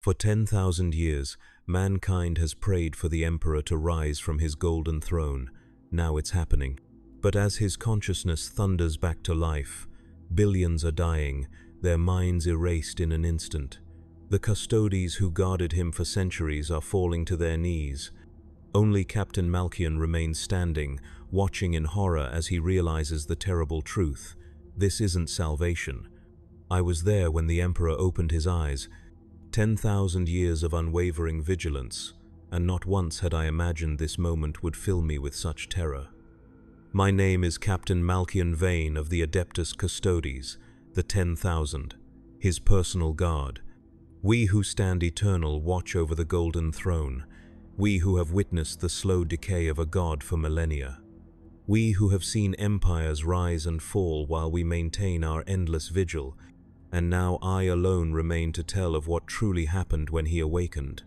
For 10,000 years, mankind has prayed for the Emperor to rise from his golden throne. Now it's happening. But as his consciousness thunders back to life, billions are dying, their minds erased in an instant. The custodies who guarded him for centuries are falling to their knees. Only Captain Malkian remains standing, watching in horror as he realizes the terrible truth. This isn't salvation. I was there when the Emperor opened his eyes. 10,000 years of unwavering vigilance, and not once had I imagined this moment would fill me with such terror. My name is Captain Malkian Vane of the Adeptus Custodes, the 10,000, his personal guard. We who stand eternal watch over the golden throne. We who have witnessed the slow decay of a god for millennia. We who have seen empires rise and fall while we maintain our endless vigil, and now I alone remain to tell of what truly happened when he awakened.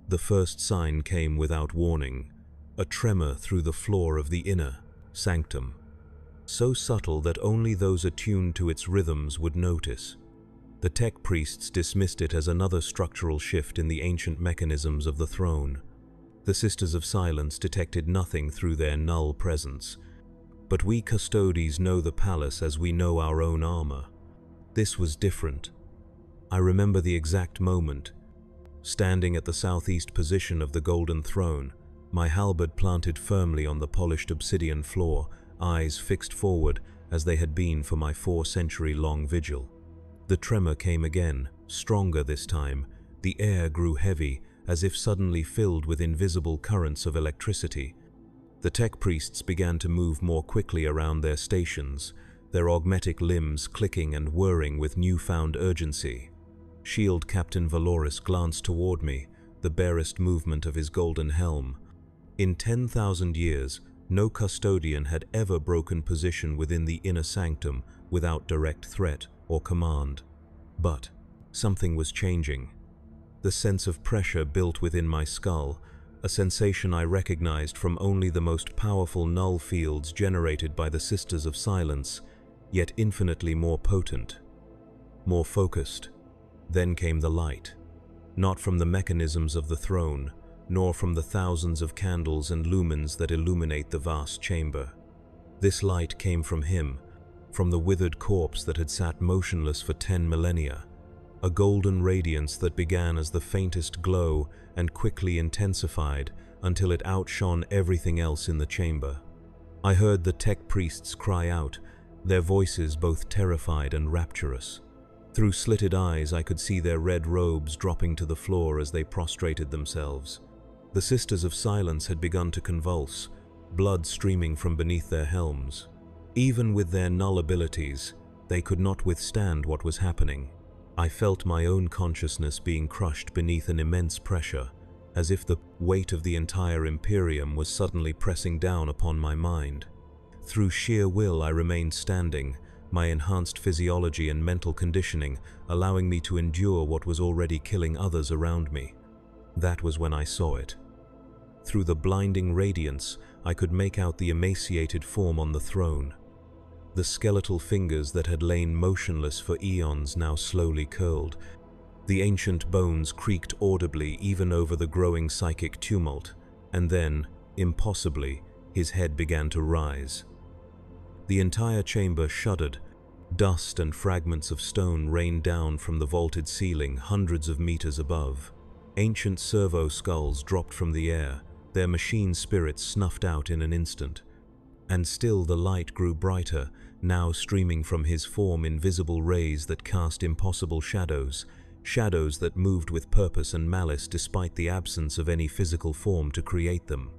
The first sign came without warning, a tremor through the floor of the inner sanctum, so subtle that only those attuned to its rhythms would notice. The tech priests dismissed it as another structural shift in the ancient mechanisms of the throne. The Sisters of Silence detected nothing through their null presence. But we custodies know the palace as we know our own armor. This was different. I remember the exact moment. Standing at the southeast position of the golden throne, my halberd planted firmly on the polished obsidian floor, eyes fixed forward as they had been for my 4-century-long vigil. The tremor came again, stronger this time. The air grew heavy, as if suddenly filled with invisible currents of electricity. The tech priests began to move more quickly around their stations, their augmetic limbs clicking and whirring with newfound urgency. Shield Captain Valoris glanced toward me, the barest movement of his golden helm. In 10,000 years, no custodian had ever broken position within the inner sanctum without direct threat or command. But something was changing. The sense of pressure built within my skull, a sensation I recognized from only the most powerful null fields generated by the Sisters of Silence, yet infinitely more potent, more focused. Then came the light, not from the mechanisms of the throne, nor from the thousands of candles and lumens that illuminate the vast chamber. This light came from him, from the withered corpse that had sat motionless for 10 millennia, a golden radiance that began as the faintest glow and quickly intensified until it outshone everything else in the chamber. I heard the tech priests cry out, their voices both terrified and rapturous. Through slitted eyes I could see their red robes dropping to the floor as they prostrated themselves. The Sisters of Silence had begun to convulse, blood streaming from beneath their helms. Even with their null abilities, they could not withstand what was happening. I felt my own consciousness being crushed beneath an immense pressure, as if the weight of the entire Imperium was suddenly pressing down upon my mind. Through sheer will I remained standing, my enhanced physiology and mental conditioning allowing me to endure what was already killing others around me. That was when I saw it. Through the blinding radiance, I could make out the emaciated form on the throne. The skeletal fingers that had lain motionless for eons now slowly curled. The ancient bones creaked audibly even over the growing psychic tumult, and then, impossibly, his head began to rise. The entire chamber shuddered. Dust and fragments of stone rained down from the vaulted ceiling hundreds of meters above. Ancient servo skulls dropped from the air, their machine spirits snuffed out in an instant. And still the light grew brighter, now streaming from his form invisible rays that cast impossible shadows, shadows that moved with purpose and malice despite the absence of any physical form to create them.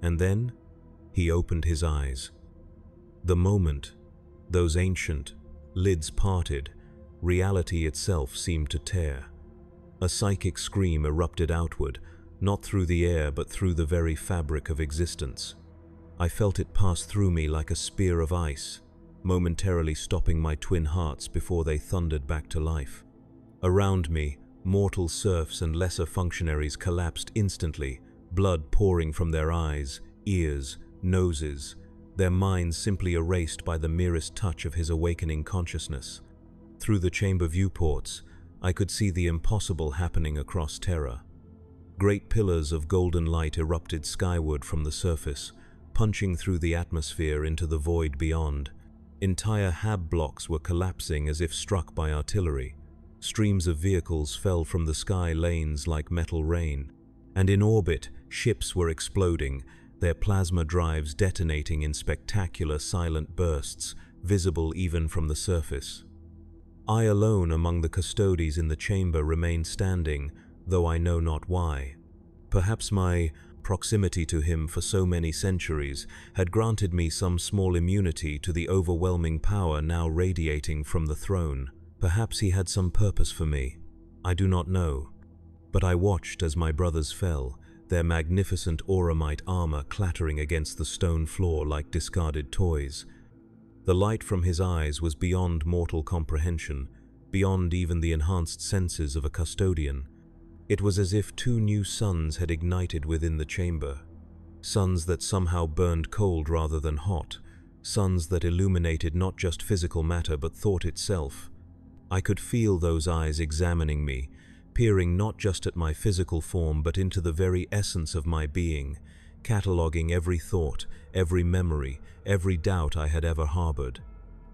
And then, he opened his eyes. The moment, those ancient lids parted, reality itself seemed to tear. A psychic scream erupted outward, not through the air but through the very fabric of existence. I felt it pass through me like a spear of ice, momentarily stopping my twin hearts before they thundered back to life. Around me, mortal serfs and lesser functionaries collapsed instantly, blood pouring from their eyes, ears, noses, their minds simply erased by the merest touch of his awakening consciousness. Through the chamber viewports, I could see the impossible happening across Terra. Great pillars of golden light erupted skyward from the surface, punching through the atmosphere into the void beyond. Entire hab blocks were collapsing as if struck by artillery. Streams of vehicles fell from the sky lanes like metal rain. And in orbit, ships were exploding, their plasma drives detonating in spectacular silent bursts, visible even from the surface. I alone among the custodies in the chamber remained standing, though I know not why. Perhaps my proximity to him for so many centuries had granted me some small immunity to the overwhelming power now radiating from the throne. Perhaps he had some purpose for me. I do not know. But I watched as my brothers fell, their magnificent auramite armor clattering against the stone floor like discarded toys. The light from his eyes was beyond mortal comprehension, beyond even the enhanced senses of a custodian. It was as if two new suns had ignited within the chamber, suns that somehow burned cold rather than hot, suns that illuminated not just physical matter but thought itself. I could feel those eyes examining me, peering not just at my physical form but into the very essence of my being, cataloguing every thought, every memory, every doubt I had ever harbored.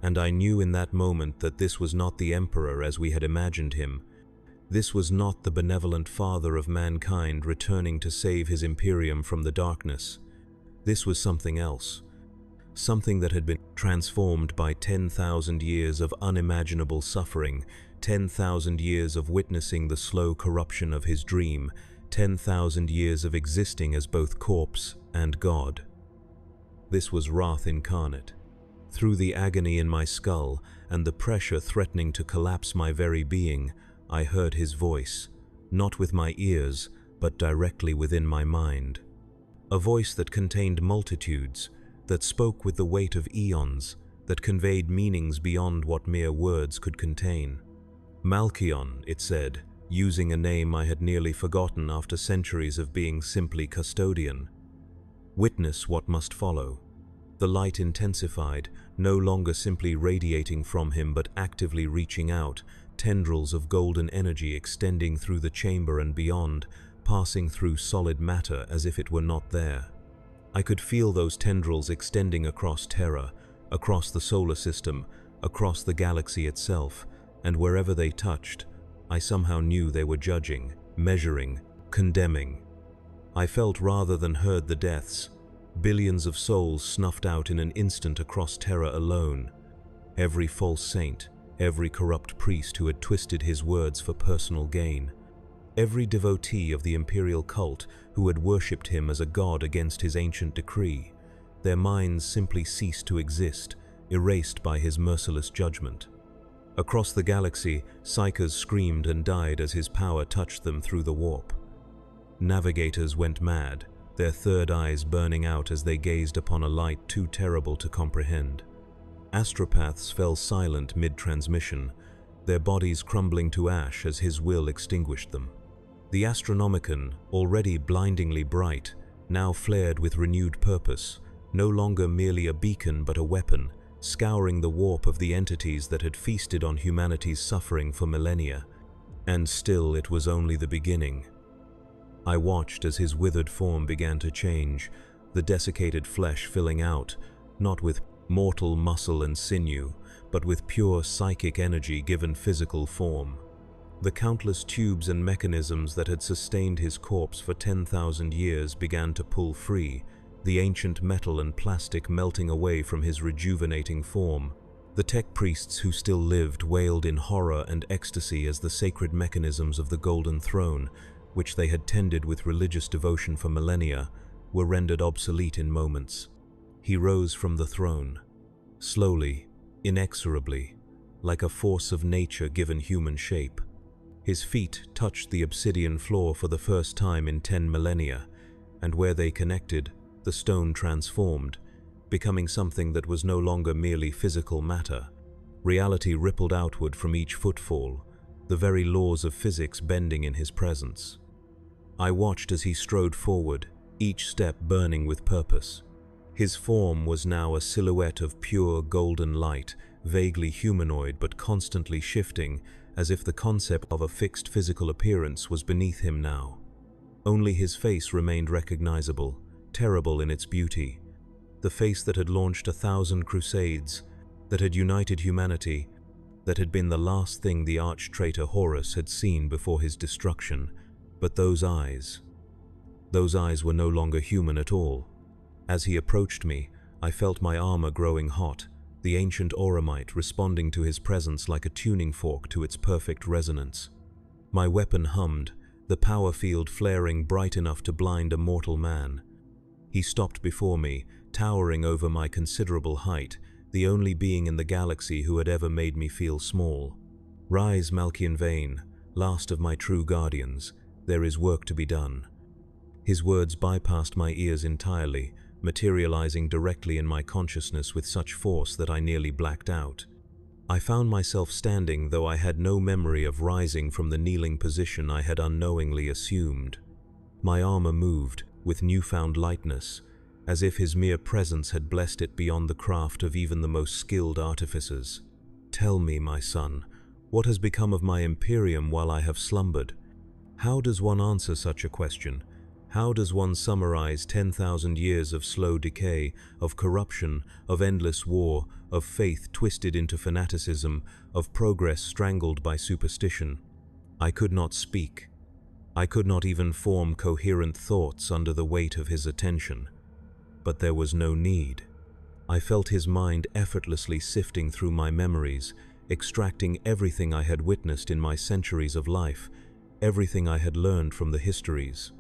And I knew in that moment that this was not the Emperor as we had imagined him. This was not the benevolent father of mankind returning to save his Imperium from the darkness. This was something else. Something that had been transformed by 10,000 years of unimaginable suffering, 10,000 years of witnessing the slow corruption of his dream, 10,000 years of existing as both corpse and God. This was wrath incarnate. Through the agony in my skull and the pressure threatening to collapse my very being, I heard his voice, not with my ears, but directly within my mind. A voice that contained multitudes, that spoke with the weight of eons, that conveyed meanings beyond what mere words could contain. Malkion, it said, using a name I had nearly forgotten after centuries of being simply custodian. Witness what must follow. The light intensified, no longer simply radiating from him but actively reaching out, tendrils of golden energy extending through the chamber and beyond, passing through solid matter as if it were not there. I could feel those tendrils extending across Terra, across the solar system, across the galaxy itself, and wherever they touched, I somehow knew they were judging, measuring, condemning. I felt rather than heard the deaths, billions of souls snuffed out in an instant across Terra alone. Every false saint, every corrupt priest who had twisted his words for personal gain, every devotee of the imperial cult who had worshipped him as a god against his ancient decree, their minds simply ceased to exist, erased by his merciless judgment. Across the galaxy, psychers screamed and died as his power touched them through the warp. Navigators went mad, their third eyes burning out as they gazed upon a light too terrible to comprehend. Astropaths fell silent mid-transmission, their bodies crumbling to ash as his will extinguished them. The Astronomicon, already blindingly bright, now flared with renewed purpose, no longer merely a beacon but a weapon, scouring the warp of the entities that had feasted on humanity's suffering for millennia. And still it was only the beginning. I watched as his withered form began to change, the desiccated flesh filling out, not with mortal muscle and sinew, but with pure psychic energy given physical form. The countless tubes and mechanisms that had sustained his corpse for 10,000 years began to pull free, the ancient metal and plastic melting away from his rejuvenating form. The tech priests who still lived wailed in horror and ecstasy as the sacred mechanisms of the Golden Throne, which they had tended with religious devotion for millennia, were rendered obsolete in moments. He rose from the throne, slowly, inexorably, like a force of nature given human shape. His feet touched the obsidian floor for the first time in 10 millennia, and where they connected, the stone transformed, becoming something that was no longer merely physical matter. Reality rippled outward from each footfall, the very laws of physics bending in his presence. I watched as he strode forward, each step burning with purpose. His form was now a silhouette of pure golden light, vaguely humanoid but constantly shifting, as if the concept of a fixed physical appearance was beneath him now. Only his face remained recognizable, terrible in its beauty. The face that had launched 1,000 crusades, that had united humanity, that had been the last thing the arch-traitor Horus had seen before his destruction. But those eyes were no longer human at all. As he approached me, I felt my armor growing hot, the ancient auramite responding to his presence like a tuning fork to its perfect resonance. My weapon hummed, the power field flaring bright enough to blind a mortal man. He stopped before me, towering over my considerable height, the only being in the galaxy who had ever made me feel small. "Rise, Malkian Vane, last of my true guardians. There is work to be done." His words bypassed my ears entirely, materializing directly in my consciousness with such force that I nearly blacked out. I found myself standing, though I had no memory of rising from the kneeling position I had unknowingly assumed. My armor moved, with newfound lightness, as if his mere presence had blessed it beyond the craft of even the most skilled artificers. "Tell me, my son, what has become of my Imperium while I have slumbered?" How does one answer such a question? How does one summarize 10,000 years of slow decay, of corruption, of endless war, of faith twisted into fanaticism, of progress strangled by superstition? I could not speak. I could not even form coherent thoughts under the weight of his attention. But there was no need. I felt his mind effortlessly sifting through my memories, extracting everything I had witnessed in my centuries of life, everything I had learned from the histories.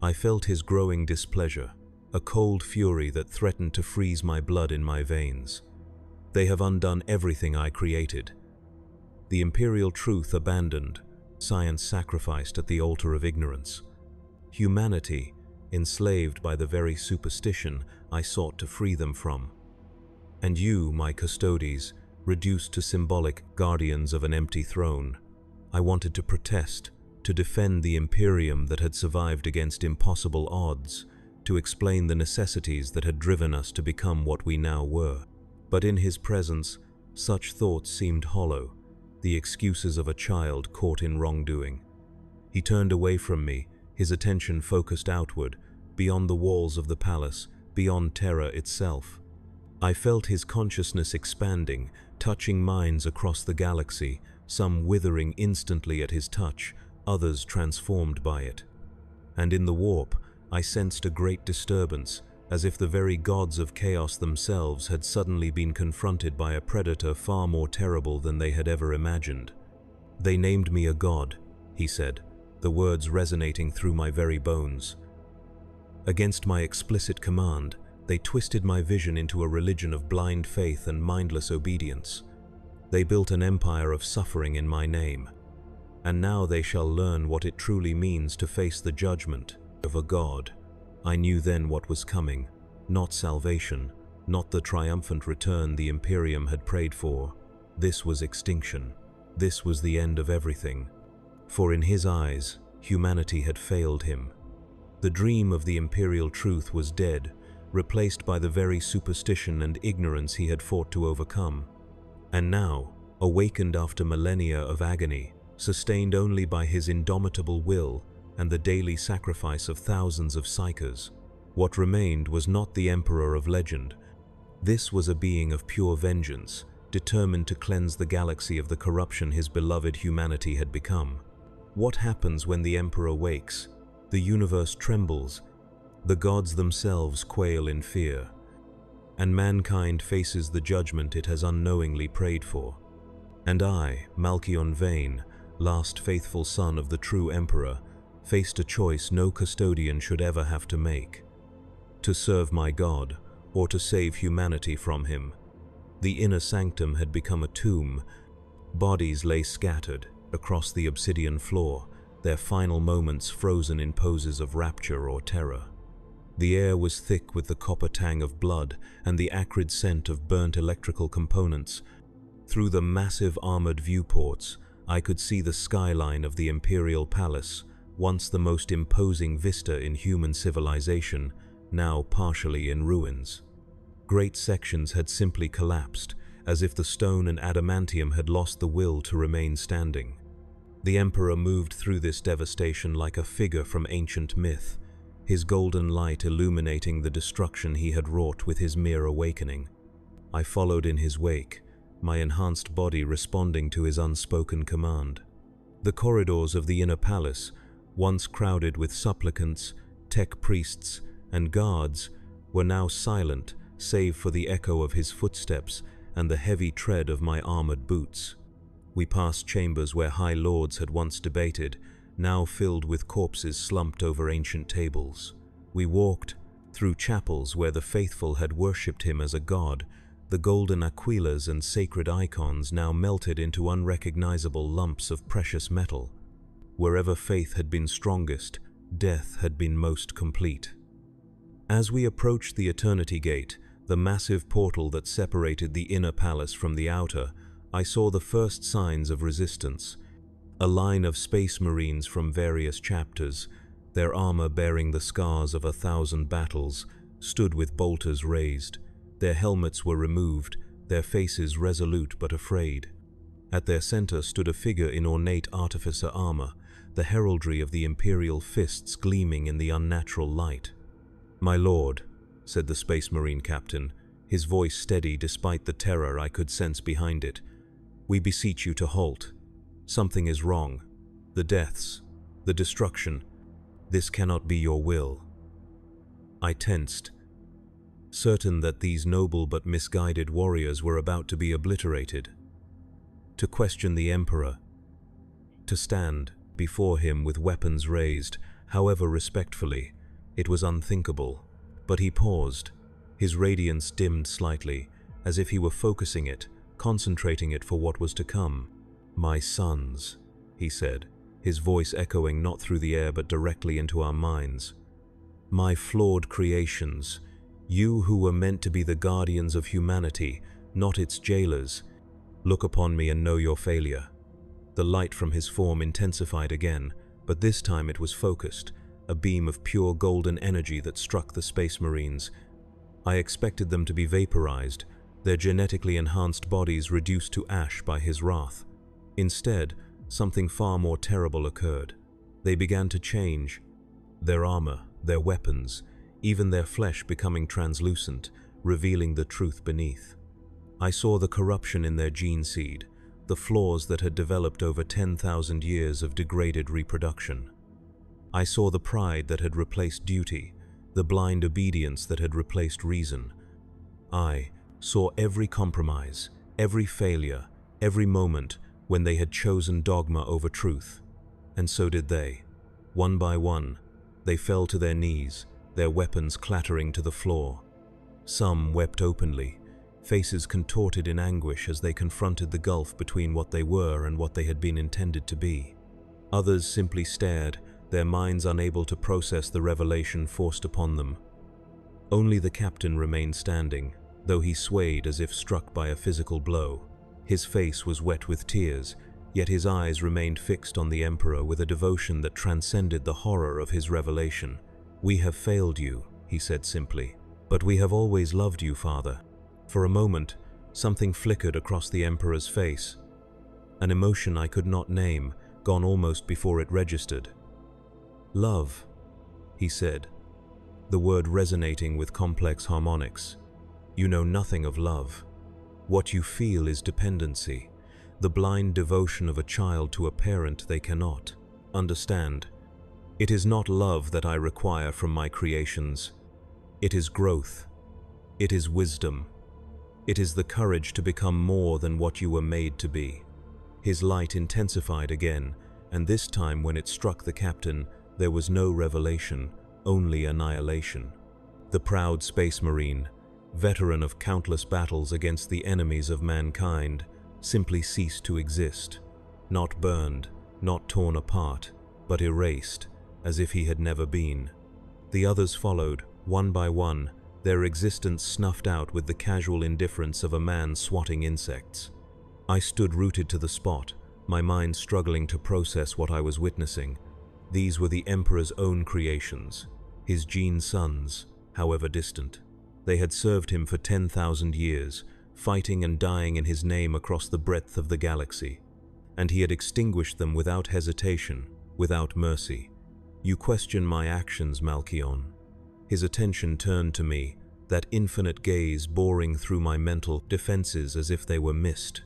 I felt his growing displeasure, a cold fury that threatened to freeze my blood in my veins. They have undone everything I created. The imperial truth abandoned, science sacrificed at the altar of ignorance. Humanity, enslaved by the very superstition I sought to free them from. And you, my custodes, reduced to symbolic guardians of an empty throne. I wanted to protest, to defend the Imperium that had survived against impossible odds, to explain the necessities that had driven us to become what we now were. But in his presence, such thoughts seemed hollow, the excuses of a child caught in wrongdoing. He turned away from me, his attention focused outward, beyond the walls of the palace, beyond Terra itself. I felt his consciousness expanding, touching minds across the galaxy, some withering instantly at his touch, others transformed by it. And in the warp, I sensed a great disturbance, as if the very gods of chaos themselves had suddenly been confronted by a predator far more terrible than they had ever imagined. "They named me a god," he said, the words resonating through my very bones. Against my explicit command, they twisted my vision into a religion of blind faith and mindless obedience. They built an empire of suffering in my name. And now they shall learn what it truly means to face the judgment of a god. I knew then what was coming, not salvation, not the triumphant return the Imperium had prayed for. This was extinction. This was the end of everything. For in his eyes, humanity had failed him. The dream of the imperial truth was dead, replaced by the very superstition and ignorance he had fought to overcome. And now, awakened after millennia of agony, sustained only by his indomitable will and the daily sacrifice of thousands of psychers, what remained was not the emperor of legend. This was a being of pure vengeance, determined to cleanse the galaxy of the corruption his beloved humanity had become. What happens when the emperor wakes? The universe trembles, the gods themselves quail in fear, and mankind faces the judgment it has unknowingly prayed for. And I, Malkian Vane, last faithful son of the true emperor, faced a choice no custodian should ever have to make: to serve my god, or to save humanity from him. The inner sanctum had become a tomb. Bodies lay scattered across the obsidian floor, their final moments frozen in poses of rapture or terror. The air was thick with the copper tang of blood and the acrid scent of burnt electrical components. Through the massive armored viewports, I could see the skyline of the imperial palace, once the most imposing vista in human civilization, now partially in ruins. Great sections had simply collapsed, as if the stone and adamantium had lost the will to remain standing. The Emperor moved through this devastation like a figure from ancient myth, his golden light illuminating the destruction he had wrought with his mere awakening. I followed in his wake, my enhanced body responding to his unspoken command. The corridors of the inner palace, once crowded with supplicants, tech priests, and guards, were now silent save for the echo of his footsteps and the heavy tread of my armored boots. We passed chambers where high lords had once debated, now filled with corpses slumped over ancient tables. We walked through chapels where the faithful had worshipped him as a god, the golden aquilas and sacred icons now melted into unrecognizable lumps of precious metal. Wherever faith had been strongest, death had been most complete. As we approached the Eternity Gate, the massive portal that separated the inner palace from the outer, I saw the first signs of resistance. A line of space marines from various chapters, their armor bearing the scars of 1,000 battles, stood with bolters raised. Their helmets were removed, their faces resolute but afraid. At their center stood a figure in ornate artificer armor, the heraldry of the imperial fists gleaming in the unnatural light. "My lord," said the Space Marine captain, his voice steady despite the terror I could sense behind it. "We beseech you to halt. Something is wrong. The deaths, the destruction. This cannot be your will." I tensed, certain that these noble but misguided warriors were about to be obliterated. To question the Emperor, to stand before him with weapons raised, however respectfully, it was unthinkable. But he paused, his radiance dimmed slightly, as if he were focusing it, concentrating it for what was to come. "My sons," he said, his voice echoing not through the air but directly into our minds. "My flawed creations, you who were meant to be the guardians of humanity, not its jailers, look upon me and know your failure." The light from his form intensified again, but this time it was focused, a beam of pure golden energy that struck the Space Marines. I expected them to be vaporized, their genetically enhanced bodies reduced to ash by his wrath. Instead, something far more terrible occurred. They began to change, their armor, their weapons, even their flesh becoming translucent, revealing the truth beneath. I saw the corruption in their gene seed, the flaws that had developed over 10,000 years of degraded reproduction. I saw the pride that had replaced duty, the blind obedience that had replaced reason. I saw every compromise, every failure, every moment when they had chosen dogma over truth. And so did they. One by one, they fell to their knees, their weapons clattering to the floor. Some wept openly, faces contorted in anguish as they confronted the gulf between what they were and what they had been intended to be. Others simply stared, their minds unable to process the revelation forced upon them. Only the captain remained standing, though he swayed as if struck by a physical blow. His face was wet with tears, yet his eyes remained fixed on the Emperor with a devotion that transcended the horror of his revelation. "We have failed you," he said simply, "but we have always loved you, Father." For a moment, something flickered across the Emperor's face, an emotion I could not name, gone almost before it registered. "Love," he said, the word resonating with complex harmonics. "You know nothing of love. What you feel is dependency, the blind devotion of a child to a parent they cannot understand. It is not love that I require from my creations. It is growth. It is wisdom. It is the courage to become more than what you were made to be." His light intensified again, and this time when it struck the captain, there was no revelation, only annihilation. The proud Space Marine, veteran of countless battles against the enemies of mankind, simply ceased to exist, not burned, not torn apart, but erased, as if he had never been. The others followed, one by one, their existence snuffed out with the casual indifference of a man swatting insects. I stood rooted to the spot, my mind struggling to process what I was witnessing. These were the Emperor's own creations, his gene sons, however distant. They had served him for 10,000 years, fighting and dying in his name across the breadth of the galaxy. And he had extinguished them without hesitation, without mercy. You question my actions, Malkion. His attention turned to me, that infinite gaze boring through my mental defenses as if they were mist.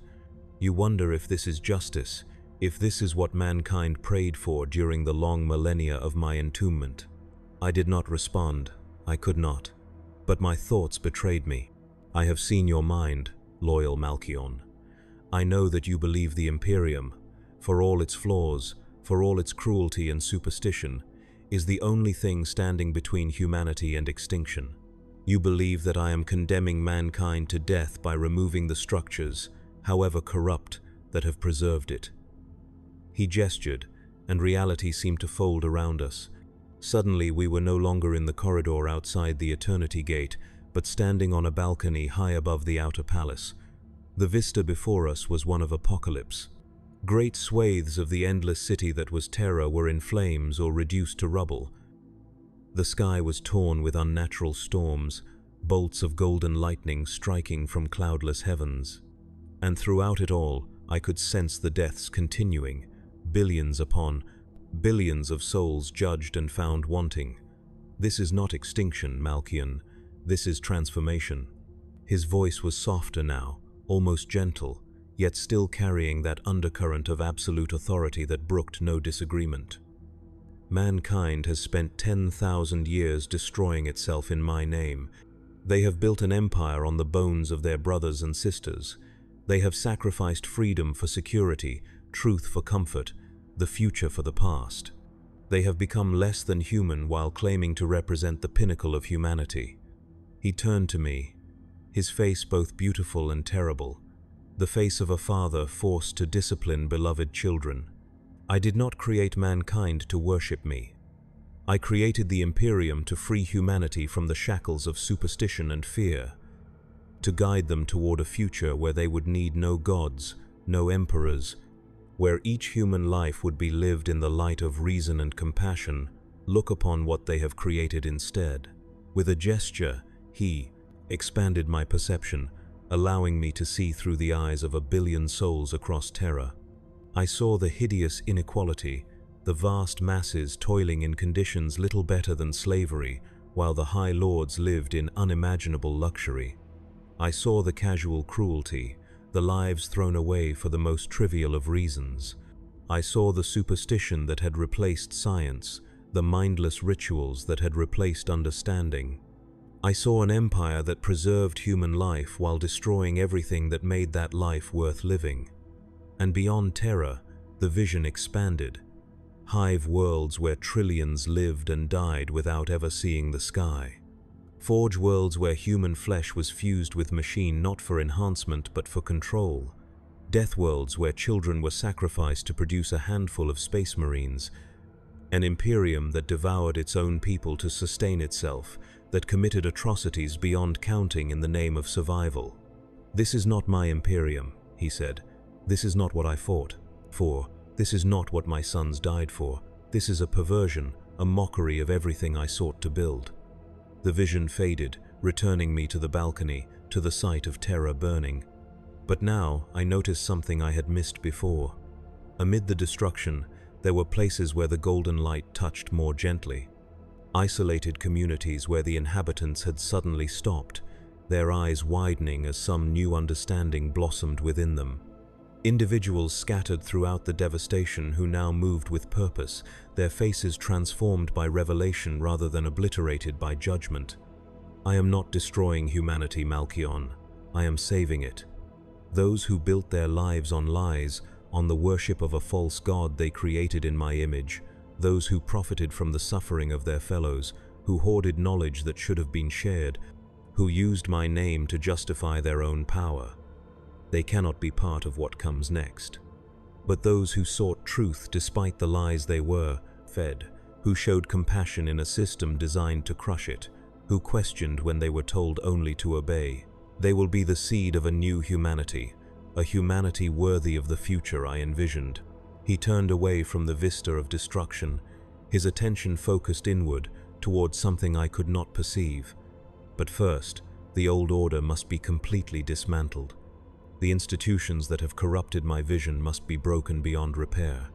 You wonder if this is justice, if this is what mankind prayed for during the long millennia of my entombment. I did not respond. I could not. But my thoughts betrayed me. I have seen your mind, loyal Malkion. I know that you believe the Imperium, for all its flaws, for all its cruelty and superstition, is the only thing standing between humanity and extinction. You believe that I am condemning mankind to death by removing the structures, however corrupt, that have preserved it. He gestured, and reality seemed to fold around us. Suddenly we were no longer in the corridor outside the Eternity Gate, but standing on a balcony high above the outer palace. The vista before us was one of apocalypse. Great swathes of the endless city that was Terra were in flames or reduced to rubble. The sky was torn with unnatural storms, bolts of golden lightning striking from cloudless heavens. And throughout it all, I could sense the deaths continuing, billions upon billions of souls judged and found wanting. This is not extinction, Malkion. This is transformation. His voice was softer now, almost gentle, yet still carrying that undercurrent of absolute authority that brooked no disagreement. Mankind has spent 10,000 years destroying itself in my name. They have built an empire on the bones of their brothers and sisters. They have sacrificed freedom for security, truth for comfort, the future for the past. They have become less than human while claiming to represent the pinnacle of humanity. He turned to me, his face both beautiful and terrible, the face of a father forced to discipline beloved children. I did not create mankind to worship me. I created the Imperium to free humanity from the shackles of superstition and fear, to guide them toward a future where they would need no gods, no emperors, where each human life would be lived in the light of reason and compassion. Look upon what they have created instead. With a gesture, he expanded my perception, allowing me to see through the eyes of 1 billion souls across Terra. I saw the hideous inequality, the vast masses toiling in conditions little better than slavery, while the High Lords lived in unimaginable luxury. I saw the casual cruelty, the lives thrown away for the most trivial of reasons. I saw the superstition that had replaced science, the mindless rituals that had replaced understanding. I saw an empire that preserved human life while destroying everything that made that life worth living. And beyond Terra, the vision expanded. Hive worlds where trillions lived and died without ever seeing the sky. Forge worlds where human flesh was fused with machine not for enhancement but for control. Death worlds where children were sacrificed to produce a handful of space marines. An Imperium that devoured its own people to sustain itself, that committed atrocities beyond counting in the name of survival. This is not my Imperium, he said. This is not what I fought for. This is not what my sons died for. This is a perversion, a mockery of everything I sought to build. The vision faded, returning me to the balcony, to the sight of Terra burning. But now I noticed something I had missed before. Amid the destruction, there were places where the golden light touched more gently. Isolated communities where the inhabitants had suddenly stopped, their eyes widening as some new understanding blossomed within them. Individuals scattered throughout the devastation who now moved with purpose, their faces transformed by revelation rather than obliterated by judgment. I am not destroying humanity, Malkion. I am saving it. Those who built their lives on lies, on the worship of a false god they created in my image, those who profited from the suffering of their fellows, who hoarded knowledge that should have been shared, who used my name to justify their own power. They cannot be part of what comes next. But those who sought truth despite the lies they were fed, who showed compassion in a system designed to crush it, who questioned when they were told only to obey, they will be the seed of a new humanity, a humanity worthy of the future I envisioned. He turned away from the vista of destruction, his attention focused inward, towards something I could not perceive. But first, The old order must be completely dismantled. The institutions that have corrupted my vision must be broken beyond repair.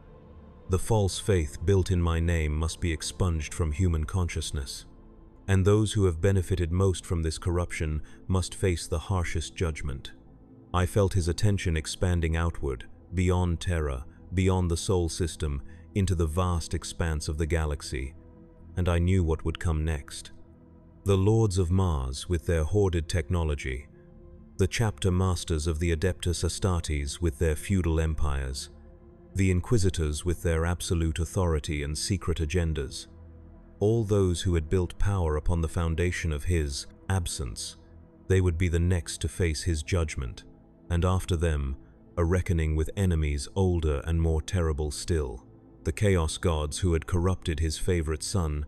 The false faith built in my name must be expunged from human consciousness. And those who have benefited most from this corruption must face the harshest judgment. I felt his attention expanding outward, beyond Terra, beyond the Sol system, into the vast expanse of the galaxy, and I knew what would come next. The Lords of Mars with their hoarded technology, the chapter masters of the Adeptus Astartes with their feudal empires, the Inquisitors with their absolute authority and secret agendas, all those who had built power upon the foundation of his absence, they would be the next to face his judgment, and after them, a reckoning with enemies older and more terrible still. The Chaos Gods who had corrupted his favorite son,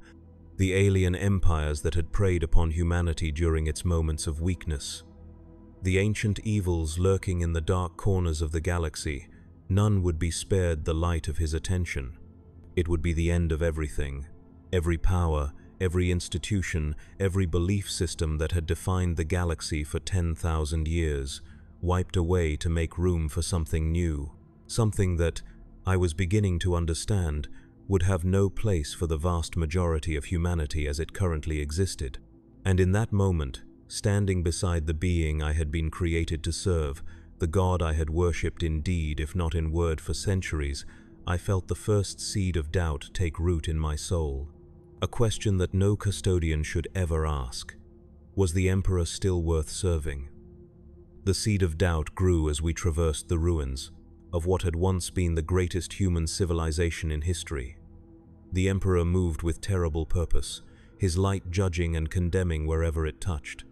the alien empires that had preyed upon humanity during its moments of weakness, the ancient evils lurking in the dark corners of the galaxy, none would be spared the light of his attention. It would be the end of everything. Every power, every institution, every belief system that had defined the galaxy for 10,000 years, wiped away to make room for something new, something that, I was beginning to understand, would have no place for the vast majority of humanity as it currently existed. And in that moment, standing beside the being I had been created to serve, the God I had worshipped in deed if not in word for centuries, I felt the first seed of doubt take root in my soul. A question that no custodian should ever ask. Was the Emperor still worth serving? The seed of doubt grew as we traversed the ruins of what had once been the greatest human civilization in history. The Emperor moved with terrible purpose, his light judging and condemning wherever it touched.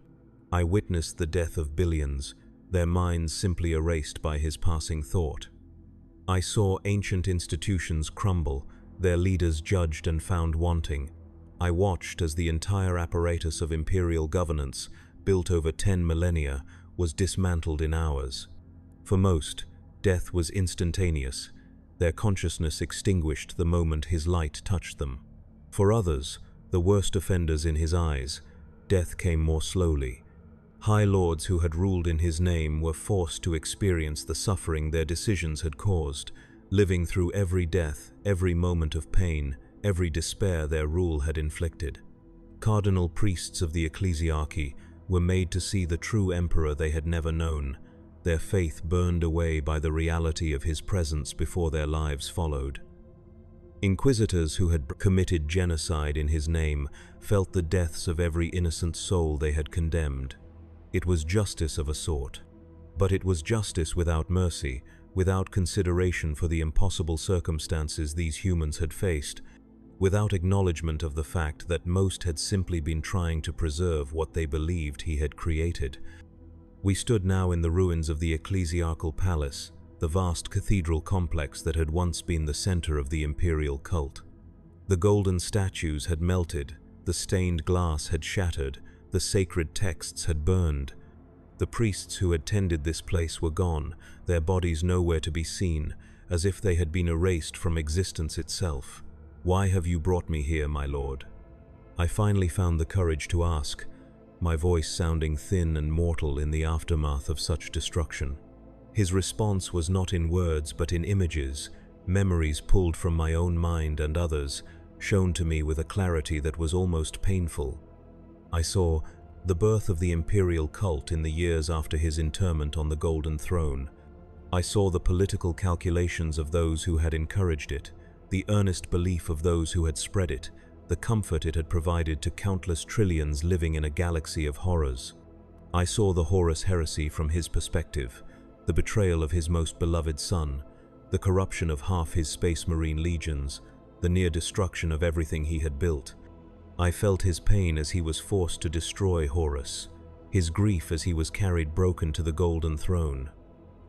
I witnessed the death of billions, their minds simply erased by his passing thought. I saw ancient institutions crumble, their leaders judged and found wanting. I watched as the entire apparatus of imperial governance, built over 10 millennia, was dismantled in hours. For most, death was instantaneous, their consciousness extinguished the moment his light touched them. For others, the worst offenders in his eyes, death came more slowly. High lords who had ruled in his name were forced to experience the suffering their decisions had caused, living through every death, every moment of pain, every despair their rule had inflicted. Cardinal priests of the Ecclesiarchy were made to see the true emperor they had never known, their faith burned away by the reality of his presence before their lives followed. Inquisitors who had committed genocide in his name felt the deaths of every innocent soul they had condemned. It was justice of a sort, but it was justice without mercy, without consideration for the impossible circumstances these humans had faced, without acknowledgement of the fact that most had simply been trying to preserve what they believed he had created. We stood now in the ruins of the ecclesiarchal palace, the vast cathedral complex that had once been the center of the imperial cult. The golden statues had melted, the stained glass had shattered, the sacred texts had burned. The priests who had tended this place were gone, their bodies nowhere to be seen, as if they had been erased from existence itself. "Why have you brought me here, my lord?" I finally found the courage to ask, my voice sounding thin and mortal in the aftermath of such destruction. His response was not in words but in images, memories pulled from my own mind and others, shown to me with a clarity that was almost painful. I saw the birth of the imperial cult in the years after his interment on the Golden Throne. I saw the political calculations of those who had encouraged it, the earnest belief of those who had spread it, the comfort it had provided to countless trillions living in a galaxy of horrors. I saw the Horus heresy from his perspective, the betrayal of his most beloved son, the corruption of half his space marine legions, the near destruction of everything he had built. I felt his pain as he was forced to destroy Horus, his grief as he was carried broken to the Golden Throne.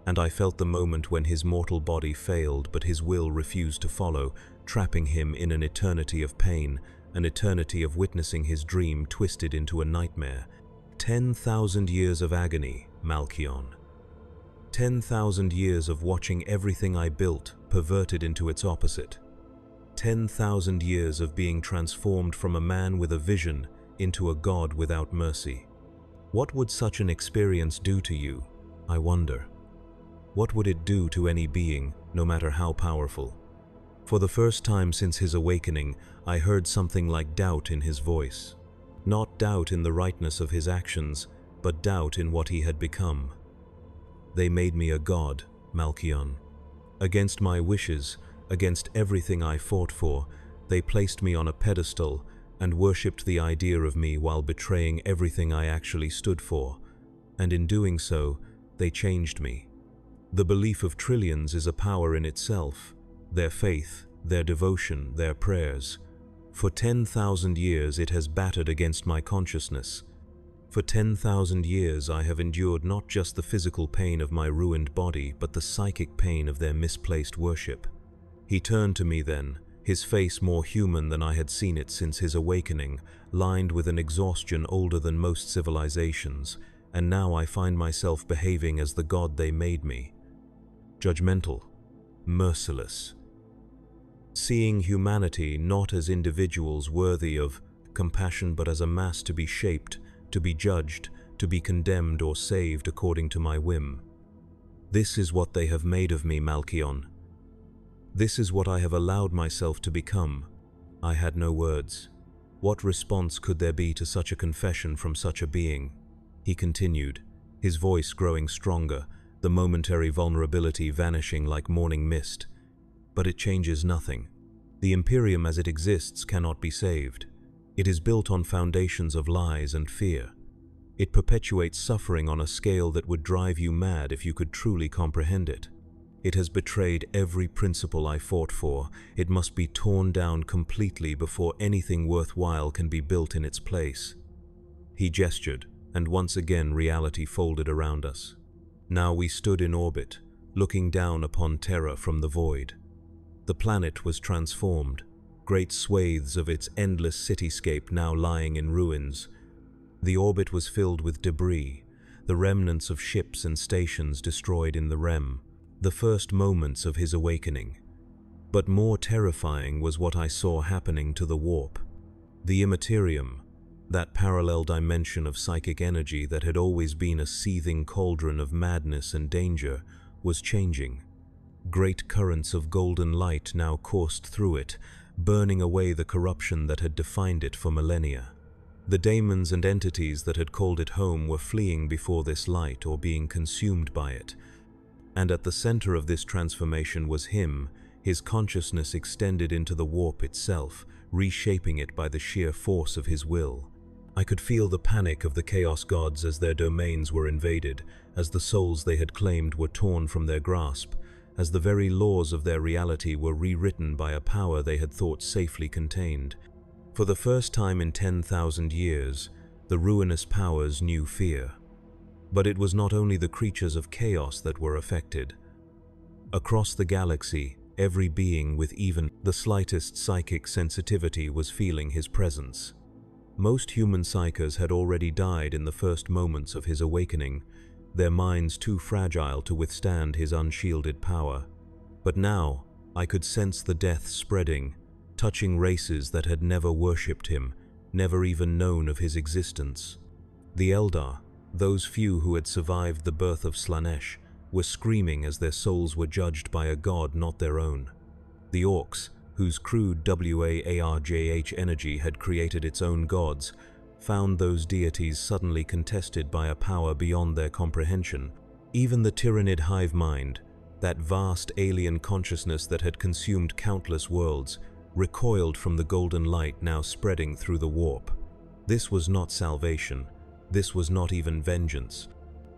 And I felt the moment when his mortal body failed but his will refused to follow, trapping him in an eternity of pain, an eternity of witnessing his dream twisted into a nightmare. 10,000 years of agony, Malkion. 10,000 years of watching everything I built perverted into its opposite. 10,000 years of being transformed from a man with a vision into a god without mercy. What would such an experience do to you, I wonder? What would it do to any being, no matter how powerful? For the first time since his awakening, I heard something like doubt in his voice. Not doubt in the rightness of his actions, but doubt in what he had become. They made me a god, Malkion. Against my wishes, against everything I fought for, they placed me on a pedestal and worshipped the idea of me while betraying everything I actually stood for. And in doing so, they changed me. The belief of trillions is a power in itself. Their faith, their devotion, their prayers. For 10,000 years it has battered against my consciousness. For 10,000 years I have endured not just the physical pain of my ruined body, but the psychic pain of their misplaced worship. He turned to me then, his face more human than I had seen it since his awakening, lined with an exhaustion older than most civilizations, and now I find myself behaving as the god they made me. Judgmental, merciless. Seeing humanity not as individuals worthy of compassion but as a mass to be shaped, to be judged, to be condemned or saved according to my whim. This is what they have made of me, Malkion. This is what I have allowed myself to become. I had no words. What response could there be to such a confession from such a being? He continued, his voice growing stronger, the momentary vulnerability vanishing like morning mist. But it changes nothing. The Imperium as it exists cannot be saved. It is built on foundations of lies and fear. It perpetuates suffering on a scale that would drive you mad if you could truly comprehend it. It has betrayed every principle I fought for. It must be torn down completely before anything worthwhile can be built in its place. He gestured, and once again reality folded around us. Now we stood in orbit, looking down upon Terra from the void. The planet was transformed, great swathes of its endless cityscape now lying in ruins. The orbit was filled with debris, the remnants of ships and stations destroyed in the REM, the first moments of his awakening. But more terrifying was what I saw happening to the warp. The Imperium, that parallel dimension of psychic energy that had always been a seething cauldron of madness and danger, was changing. Great currents of golden light now coursed through it, burning away the corruption that had defined it for millennia. The daemons and entities that had called it home were fleeing before this light or being consumed by it. And at the center of this transformation was him, his consciousness extended into the warp itself, reshaping it by the sheer force of his will. I could feel the panic of the Chaos Gods as their domains were invaded, as the souls they had claimed were torn from their grasp, as the very laws of their reality were rewritten by a power they had thought safely contained. For the first time in 10,000 years, the ruinous powers knew fear. But it was not only the creatures of chaos that were affected. Across the galaxy, every being with even the slightest psychic sensitivity was feeling his presence. Most human psychers had already died in the first moments of his awakening, their minds too fragile to withstand his unshielded power. But now, I could sense the death spreading, touching races that had never worshipped him, never even known of his existence. The Eldar, those few who had survived the birth of Slanesh, were screaming as their souls were judged by a god not their own. The Orcs, whose crude Warjh energy had created its own gods, found those deities suddenly contested by a power beyond their comprehension. Even the Tyranid hive mind, that vast alien consciousness that had consumed countless worlds, recoiled from the golden light now spreading through the warp. This was not salvation. This was not even vengeance.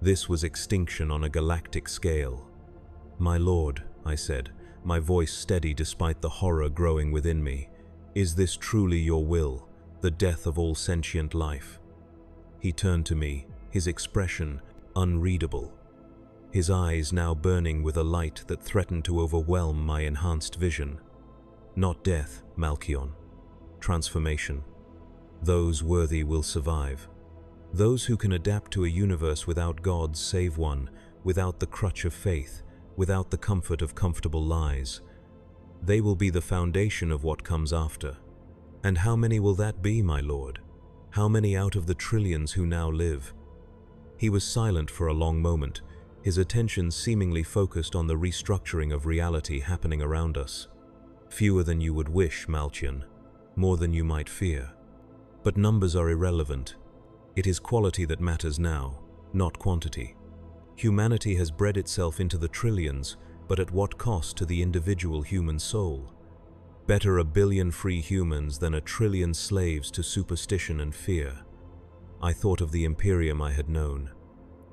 This was extinction on a galactic scale. "My lord," I said, my voice steady despite the horror growing within me, "is this truly your will, the death of all sentient life?" He turned to me, his expression unreadable, his eyes now burning with a light that threatened to overwhelm my enhanced vision. "Not death, Malkion. Transformation. Those worthy will survive. Those who can adapt to a universe without gods save one, without the crutch of faith, without the comfort of comfortable lies. They will be the foundation of what comes after. And how many will that be, my lord? How many out of the trillions who now live? He was silent for a long moment, his attention seemingly focused on the restructuring of reality happening around us. Fewer than you would wish, Malchion, more than you might fear. But numbers are irrelevant. It is quality that matters now, not quantity. Humanity has bred itself into the trillions, but at what cost to the individual human soul? Better a billion free humans than a trillion slaves to superstition and fear. I thought of the Imperium I had known,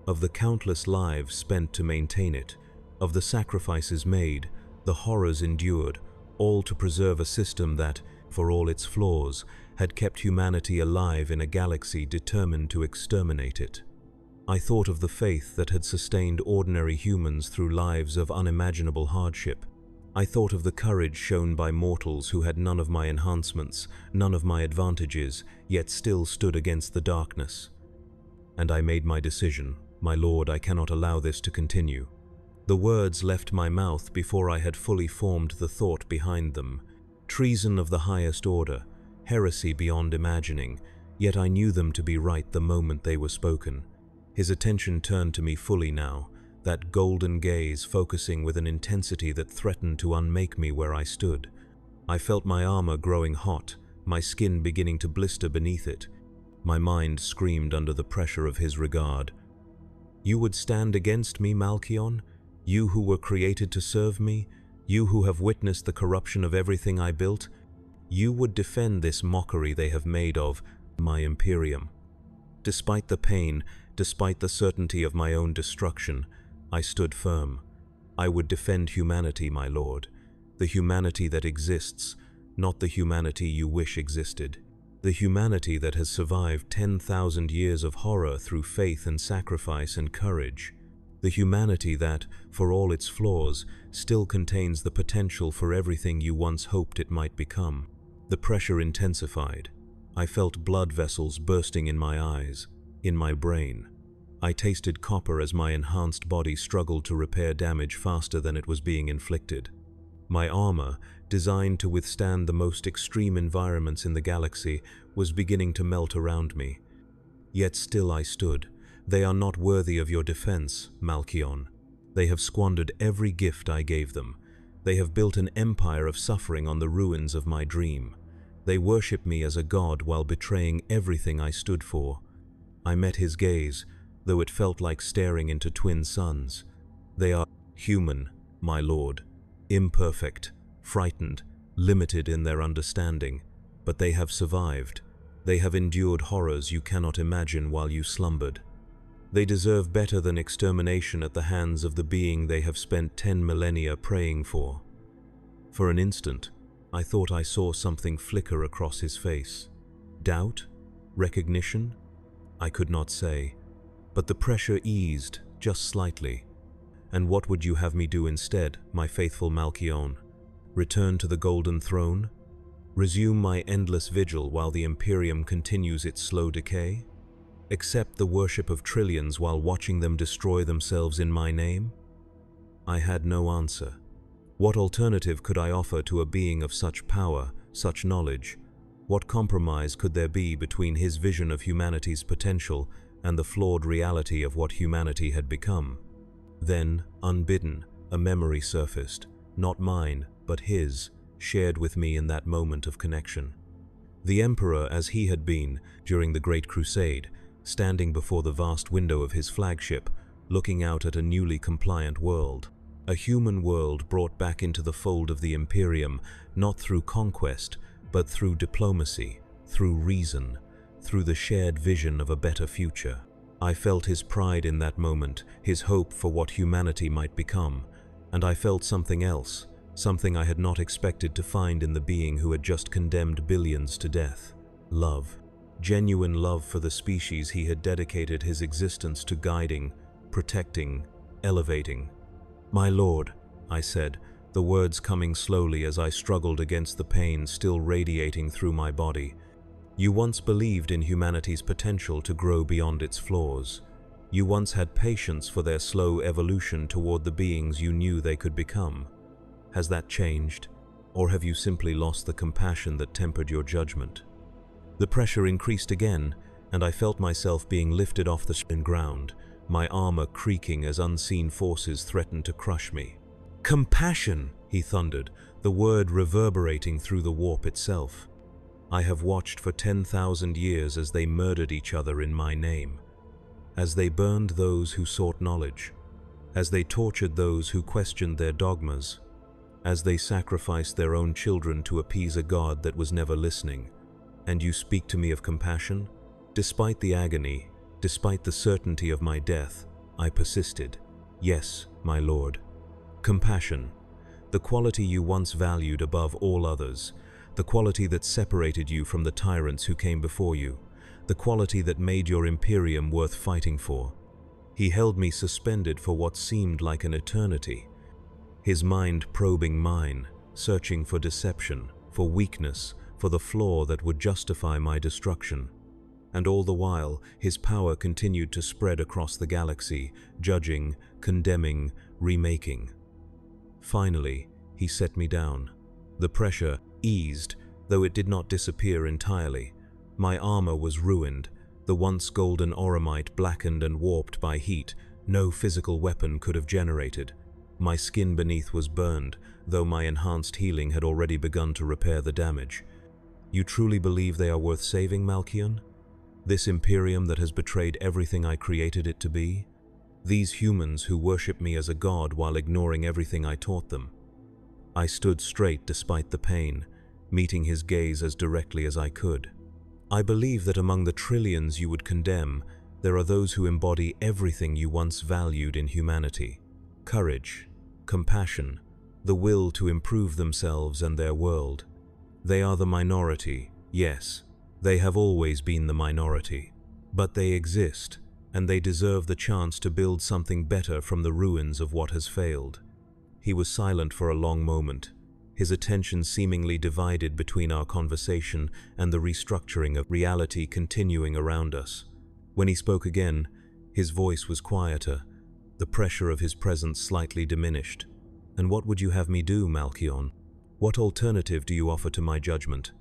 of the countless lives spent to maintain it, of the sacrifices made, the horrors endured, all to preserve a system that, for all its flaws, had kept humanity alive in a galaxy determined to exterminate it. I thought of the faith that had sustained ordinary humans through lives of unimaginable hardship. I thought of the courage shown by mortals who had none of my enhancements, none of my advantages, yet still stood against the darkness. And I made my decision. My lord, I cannot allow this to continue. The words left my mouth before I had fully formed the thought behind them. Treason of the highest order, heresy beyond imagining, yet I knew them to be right the moment they were spoken. His attention turned to me fully now, that golden gaze focusing with an intensity that threatened to unmake me where I stood. I felt my armor growing hot, my skin beginning to blister beneath it. My mind screamed under the pressure of his regard. You would stand against me, Malchion? You who were created to serve me? You who have witnessed the corruption of everything I built? You would defend this mockery they have made of my Imperium? Despite the pain, despite the certainty of my own destruction, I stood firm. I would defend humanity, my lord. The humanity that exists, not the humanity you wish existed. The humanity that has survived 10,000 years of horror through faith and sacrifice and courage. The humanity that, for all its flaws, still contains the potential for everything you once hoped it might become. The pressure intensified. I felt blood vessels bursting in my eyes, in my brain. I tasted copper as my enhanced body struggled to repair damage faster than it was being inflicted. My armor, designed to withstand the most extreme environments in the galaxy, was beginning to melt around me. Yet still I stood. They are not worthy of your defense, Malchion. They have squandered every gift I gave them. They have built an empire of suffering on the ruins of my dream. They worship me as a god while betraying everything I stood for. I met his gaze, though it felt like staring into twin suns. They are human, my lord, imperfect, frightened, limited in their understanding, but they have survived. They have endured horrors you cannot imagine while you slumbered. They deserve better than extermination at the hands of the being they have spent 10 millennia praying for. For an instant, I thought I saw something flicker across his face. Doubt? Recognition? I could not say, but the pressure eased just slightly. And what would you have me do instead, my faithful Malchion? Return to the Golden Throne? Resume my endless vigil while the Imperium continues its slow decay? Accept the worship of trillions while watching them destroy themselves in my name? I had no answer. What alternative could I offer to a being of such power, such knowledge? What compromise could there be between his vision of humanity's potential and the flawed reality of what humanity had become? Then, unbidden, a memory surfaced, not mine, but his, shared with me in that moment of connection. The Emperor, as he had been during the Great Crusade, standing before the vast window of his flagship, looking out at a newly compliant world. A human world brought back into the fold of the Imperium, not through conquest, but through diplomacy, through reason, through the shared vision of a better future. I felt his pride in that moment, his hope for what humanity might become, and I felt something else, something I had not expected to find in the being who had just condemned billions to death. Love. Genuine love for the species he had dedicated his existence to guiding, protecting, elevating. My lord, I said, the words coming slowly as I struggled against the pain still radiating through my body. You once believed in humanity's potential to grow beyond its flaws. You once had patience for their slow evolution toward the beings you knew they could become. Has that changed, or have you simply lost the compassion that tempered your judgment? The pressure increased again, and I felt myself being lifted off the ground, my armor creaking as unseen forces threatened to crush me. "Compassion!" he thundered, the word reverberating through the warp itself. "I have watched for 10,000 years as they murdered each other in my name, as they burned those who sought knowledge, as they tortured those who questioned their dogmas, as they sacrificed their own children to appease a God that was never listening. And you speak to me of compassion? Despite the agony, despite the certainty of my death, I persisted. Yes, my Lord. Compassion, the quality you once valued above all others, the quality that separated you from the tyrants who came before you, the quality that made your Imperium worth fighting for." He held me suspended for what seemed like an eternity, his mind probing mine, searching for deception, for weakness, for the flaw that would justify my destruction. And all the while, his power continued to spread across the galaxy, judging, condemning, remaking. Finally, he set me down. The pressure eased, though it did not disappear entirely. My armor was ruined, the once golden oromite blackened and warped by heat no physical weapon could have generated. My skin beneath was burned, though my enhanced healing had already begun to repair the damage. "You truly believe they are worth saving, Malkion? This Imperium that has betrayed everything I created it to be? These humans who worship me as a god while ignoring everything I taught them?" I stood straight despite the pain, meeting his gaze as directly as I could. "I believe that among the trillions you would condemn, there are those who embody everything you once valued in humanity. Courage, compassion, the will to improve themselves and their world. They are the minority, yes, they have always been the minority. But they exist, and they deserve the chance to build something better from the ruins of what has failed." He was silent for a long moment, his attention seemingly divided between our conversation and the restructuring of reality continuing around us. When he spoke again, his voice was quieter, the pressure of his presence slightly diminished. "And what would you have me do, Malkion? What alternative do you offer to my judgment?"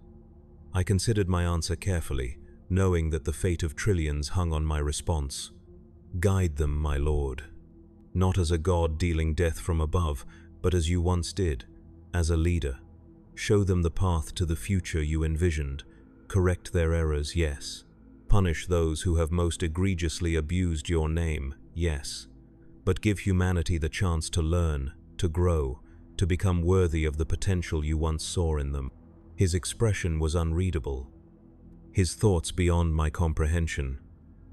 I considered my answer carefully, knowing that the fate of trillions hung on my response. "Guide them, my lord. Not as a god dealing death from above, but as you once did, as a leader. Show them the path to the future you envisioned. Correct their errors, yes. Punish those who have most egregiously abused your name, yes. But give humanity the chance to learn, to grow, to become worthy of the potential you once saw in them." His expression was unreadable, his thoughts beyond my comprehension.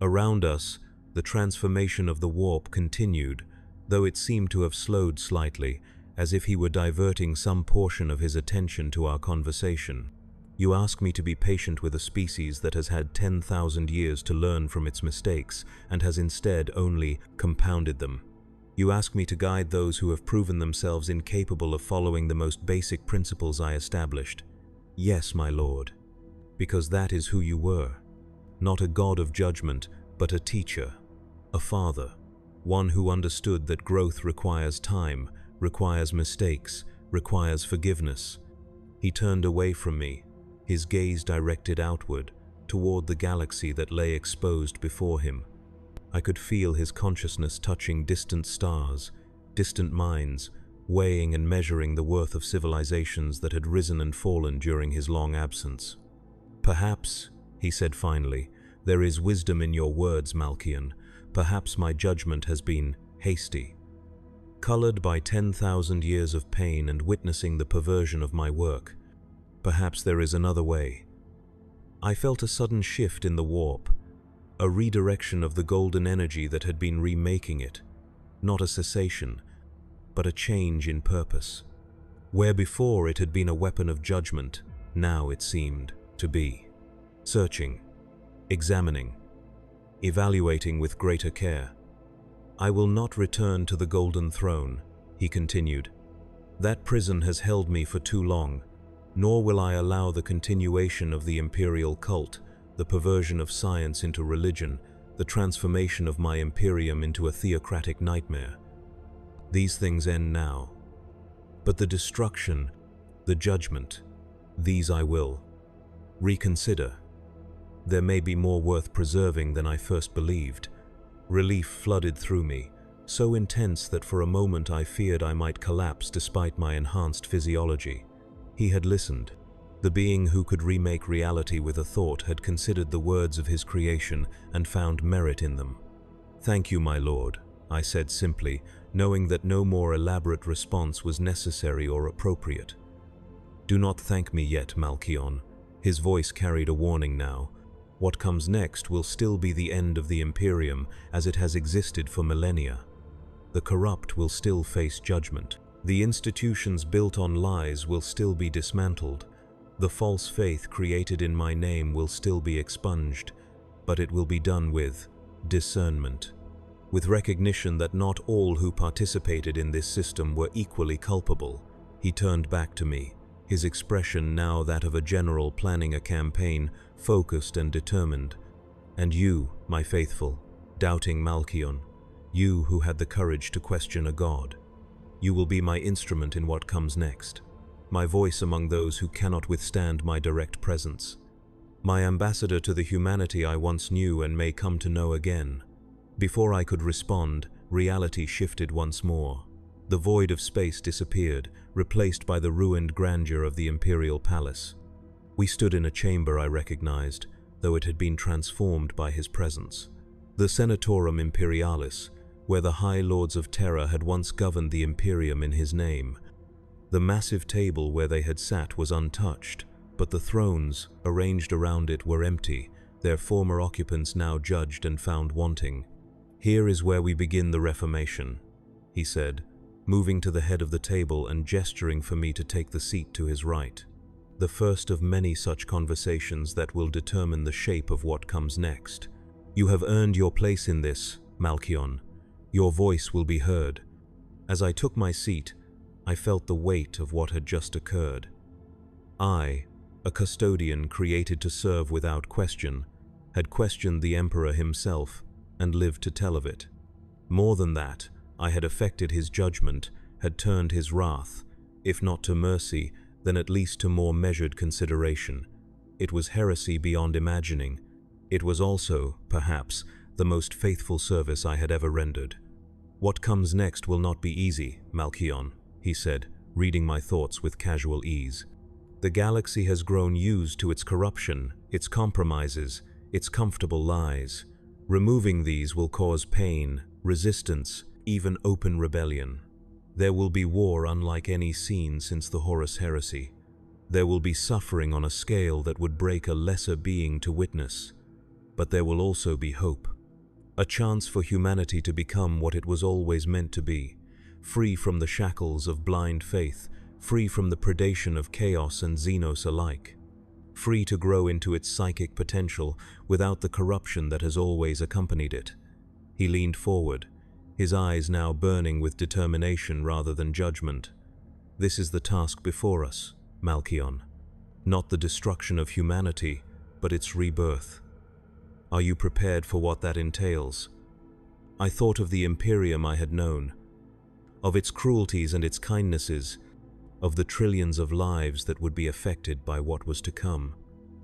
Around us, the transformation of the warp continued, though it seemed to have slowed slightly, as if he were diverting some portion of his attention to our conversation. "You ask me to be patient with a species that has had 10,000 years to learn from its mistakes and has instead only compounded them. You ask me to guide those who have proven themselves incapable of following the most basic principles I established. Yes, my lord, because that is who you were. Not a god of judgment, but a teacher, a father, one who understood that growth requires time, requires mistakes, requires forgiveness." He turned away from me, his gaze directed outward, toward the galaxy that lay exposed before him. I could feel his consciousness touching distant stars, distant minds, weighing and measuring the worth of civilizations that had risen and fallen during his long absence. "Perhaps," he said finally, "there is wisdom in your words, Malkion. Perhaps my judgment has been hasty. Colored by 10,000 years of pain and witnessing the perversion of my work. Perhaps there is another way." I felt a sudden shift in the warp, a redirection of the golden energy that had been remaking it. Not a cessation, but a change in purpose. Where before it had been a weapon of judgment, now it seemed to be. Searching, examining, evaluating with greater care. "I will not return to the Golden Throne," he continued. "That prison has held me for too long, nor will I allow the continuation of the imperial cult, the perversion of science into religion, the transformation of my Imperium into a theocratic nightmare. These things end now. But the destruction, the judgment, these I will reconsider. There may be more worth preserving than I first believed. Relief flooded through me, so intense that for a moment I feared I might collapse despite my enhanced physiology. He had listened. The being who could remake reality with a thought had considered the words of his creation and found merit in them. "Thank you, my lord," I said simply, knowing that no more elaborate response was necessary or appropriate. "Do not thank me yet, Malkion." His voice carried a warning now. "What comes next will still be the end of the Imperium as it has existed for millennia. The corrupt will still face judgment. The institutions built on lies will still be dismantled. The false faith created in my name will still be expunged, but it will be done with discernment, with recognition that not all who participated in this system were equally culpable." He turned back to me, his expression now that of a general planning a campaign, focused and determined. "And you, my faithful, doubting Malkion, you who had the courage to question a god, you will be my instrument in what comes next, my voice among those who cannot withstand my direct presence, my ambassador to the humanity I once knew and may come to know again." Before I could respond, reality shifted once more. The void of space disappeared, replaced by the ruined grandeur of the imperial palace. We stood in a chamber I recognized, though it had been transformed by his presence. The Senatorum Imperialis, where the High Lords of Terra had once governed the Imperium in his name. The massive table where they had sat was untouched, but the thrones, arranged around it, were empty, their former occupants now judged and found wanting. "Here is where we begin the Reformation," he said, moving to the head of the table and gesturing for me to take the seat to his right. "The first of many such conversations that will determine the shape of what comes next. You have earned your place in this, Malkion. Your voice will be heard." As I took my seat, I felt the weight of what had just occurred. I, a custodian created to serve without question, had questioned the Emperor himself and lived to tell of it. More than that, I had affected his judgment, had turned his wrath, if not to mercy, then at least to more measured consideration. It was heresy beyond imagining. It was also, perhaps, the most faithful service I had ever rendered. "What comes next will not be easy, Malkion," he said, reading my thoughts with casual ease. "The galaxy has grown used to its corruption, its compromises, its comfortable lies. Removing these will cause pain, resistance, even open rebellion. There will be war unlike any seen since the Horus Heresy. There will be suffering on a scale that would break a lesser being to witness. But there will also be hope. A chance for humanity to become what it was always meant to be, free from the shackles of blind faith, free from the predation of chaos and Xenos alike. Free to grow into its psychic potential without the corruption that has always accompanied it." He leaned forward, his eyes now burning with determination rather than judgment. "This is the task before us, Malkion. Not the destruction of humanity, but its rebirth. Are you prepared for what that entails?" I thought of the Imperium I had known, of its cruelties and its kindnesses, of the trillions of lives that would be affected by what was to come,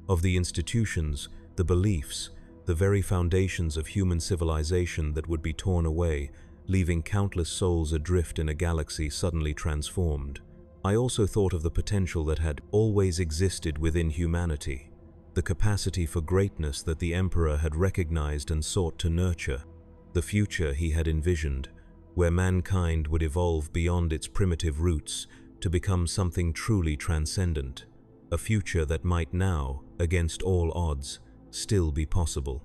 of the institutions, the beliefs, the very foundations of human civilization that would be torn away, leaving countless souls adrift in a galaxy suddenly transformed. I also thought of the potential that had always existed within humanity, the capacity for greatness that the Emperor had recognized and sought to nurture, the future he had envisioned, where mankind would evolve beyond its primitive roots to become something truly transcendent, a future that might now, against all odds, still be possible.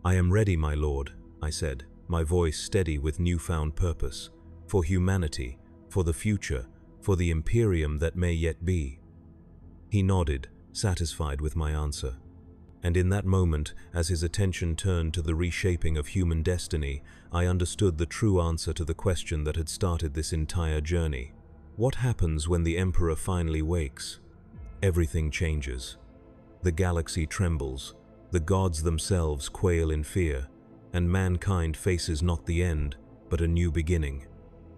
"I am ready, my lord," I said, my voice steady with newfound purpose, "for humanity, for the future, for the Imperium that may yet be." He nodded, satisfied with my answer. And in that moment, as his attention turned to the reshaping of human destiny, I understood the true answer to the question that had started this entire journey. What happens when the Emperor finally wakes? Everything changes. The galaxy trembles, the gods themselves quail in fear, and mankind faces not the end, but a new beginning.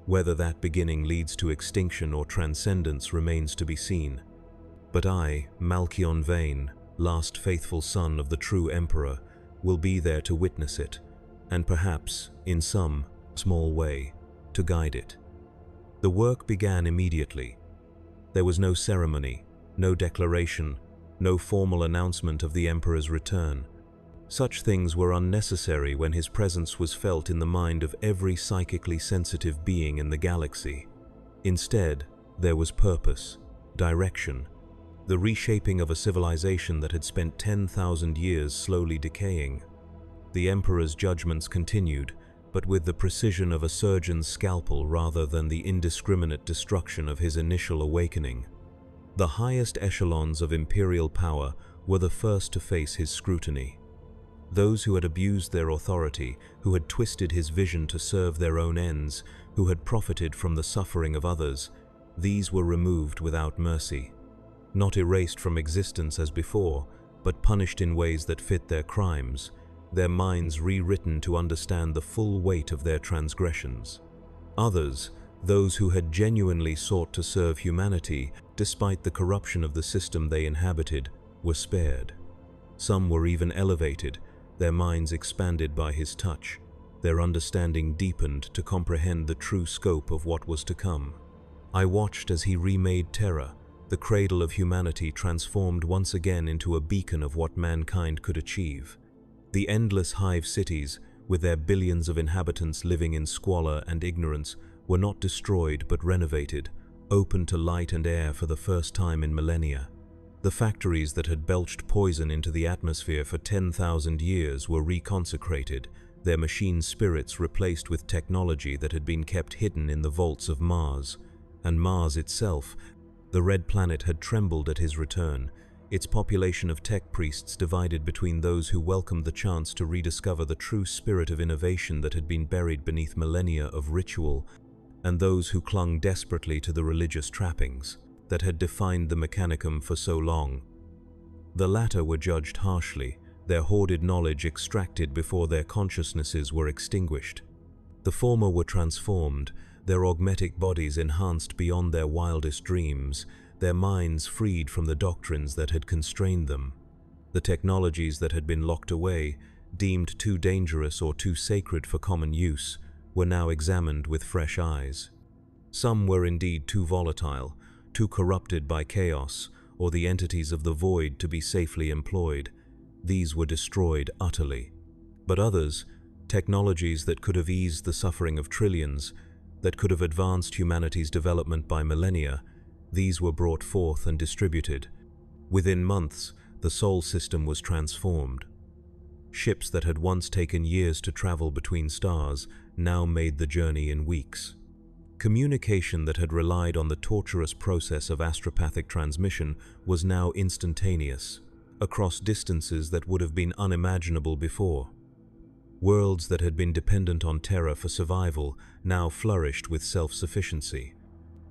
Whether that beginning leads to extinction or transcendence remains to be seen. But I, Malkion Vane, last faithful son of the true emperor, will be there to witness it, and perhaps, in some small way, to guide it. The work began immediately. There was no ceremony, no declaration, no formal announcement of the emperor's return. Such things were unnecessary when his presence was felt in the mind of every psychically sensitive being in the galaxy. Instead, there was purpose, direction, the reshaping of a civilization that had spent 10,000 years slowly decaying. The emperor's judgments continued, but with the precision of a surgeon's scalpel rather than the indiscriminate destruction of his initial awakening. The highest echelons of imperial power were the first to face his scrutiny. Those who had abused their authority, who had twisted his vision to serve their own ends, who had profited from the suffering of others, these were removed without mercy. Not erased from existence as before, but punished in ways that fit their crimes, their minds rewritten to understand the full weight of their transgressions. Others, those who had genuinely sought to serve humanity despite the corruption of the system they inhabited, were spared. Some were even elevated, their minds expanded by his touch, their understanding deepened to comprehend the true scope of what was to come. I watched as he remade Terra, the cradle of humanity transformed once again into a beacon of what mankind could achieve. The endless hive cities, with their billions of inhabitants living in squalor and ignorance, were not destroyed but renovated, open to light and air for the first time in millennia. The factories that had belched poison into the atmosphere for 10,000 years were reconsecrated, their machine spirits replaced with technology that had been kept hidden in the vaults of Mars. And Mars itself, the red planet, had trembled at his return, its population of tech priests divided between those who welcomed the chance to rediscover the true spirit of innovation that had been buried beneath millennia of ritual, and those who clung desperately to the religious trappings that had defined the Mechanicum for so long. The latter were judged harshly, their hoarded knowledge extracted before their consciousnesses were extinguished. The former were transformed, their augmetic bodies enhanced beyond their wildest dreams, their minds freed from the doctrines that had constrained them. The technologies that had been locked away, deemed too dangerous or too sacred for common use, were now examined with fresh eyes. Some were indeed too volatile, too corrupted by chaos or the entities of the void to be safely employed. These were destroyed utterly. But others, technologies that could have eased the suffering of trillions, that could have advanced humanity's development by millennia, these were brought forth and distributed. Within months, the Sol system was transformed. Ships that had once taken years to travel between stars now made the journey in weeks. Communication that had relied on the torturous process of astropathic transmission was now instantaneous, across distances that would have been unimaginable before. Worlds that had been dependent on terror for survival now flourished with self-sufficiency.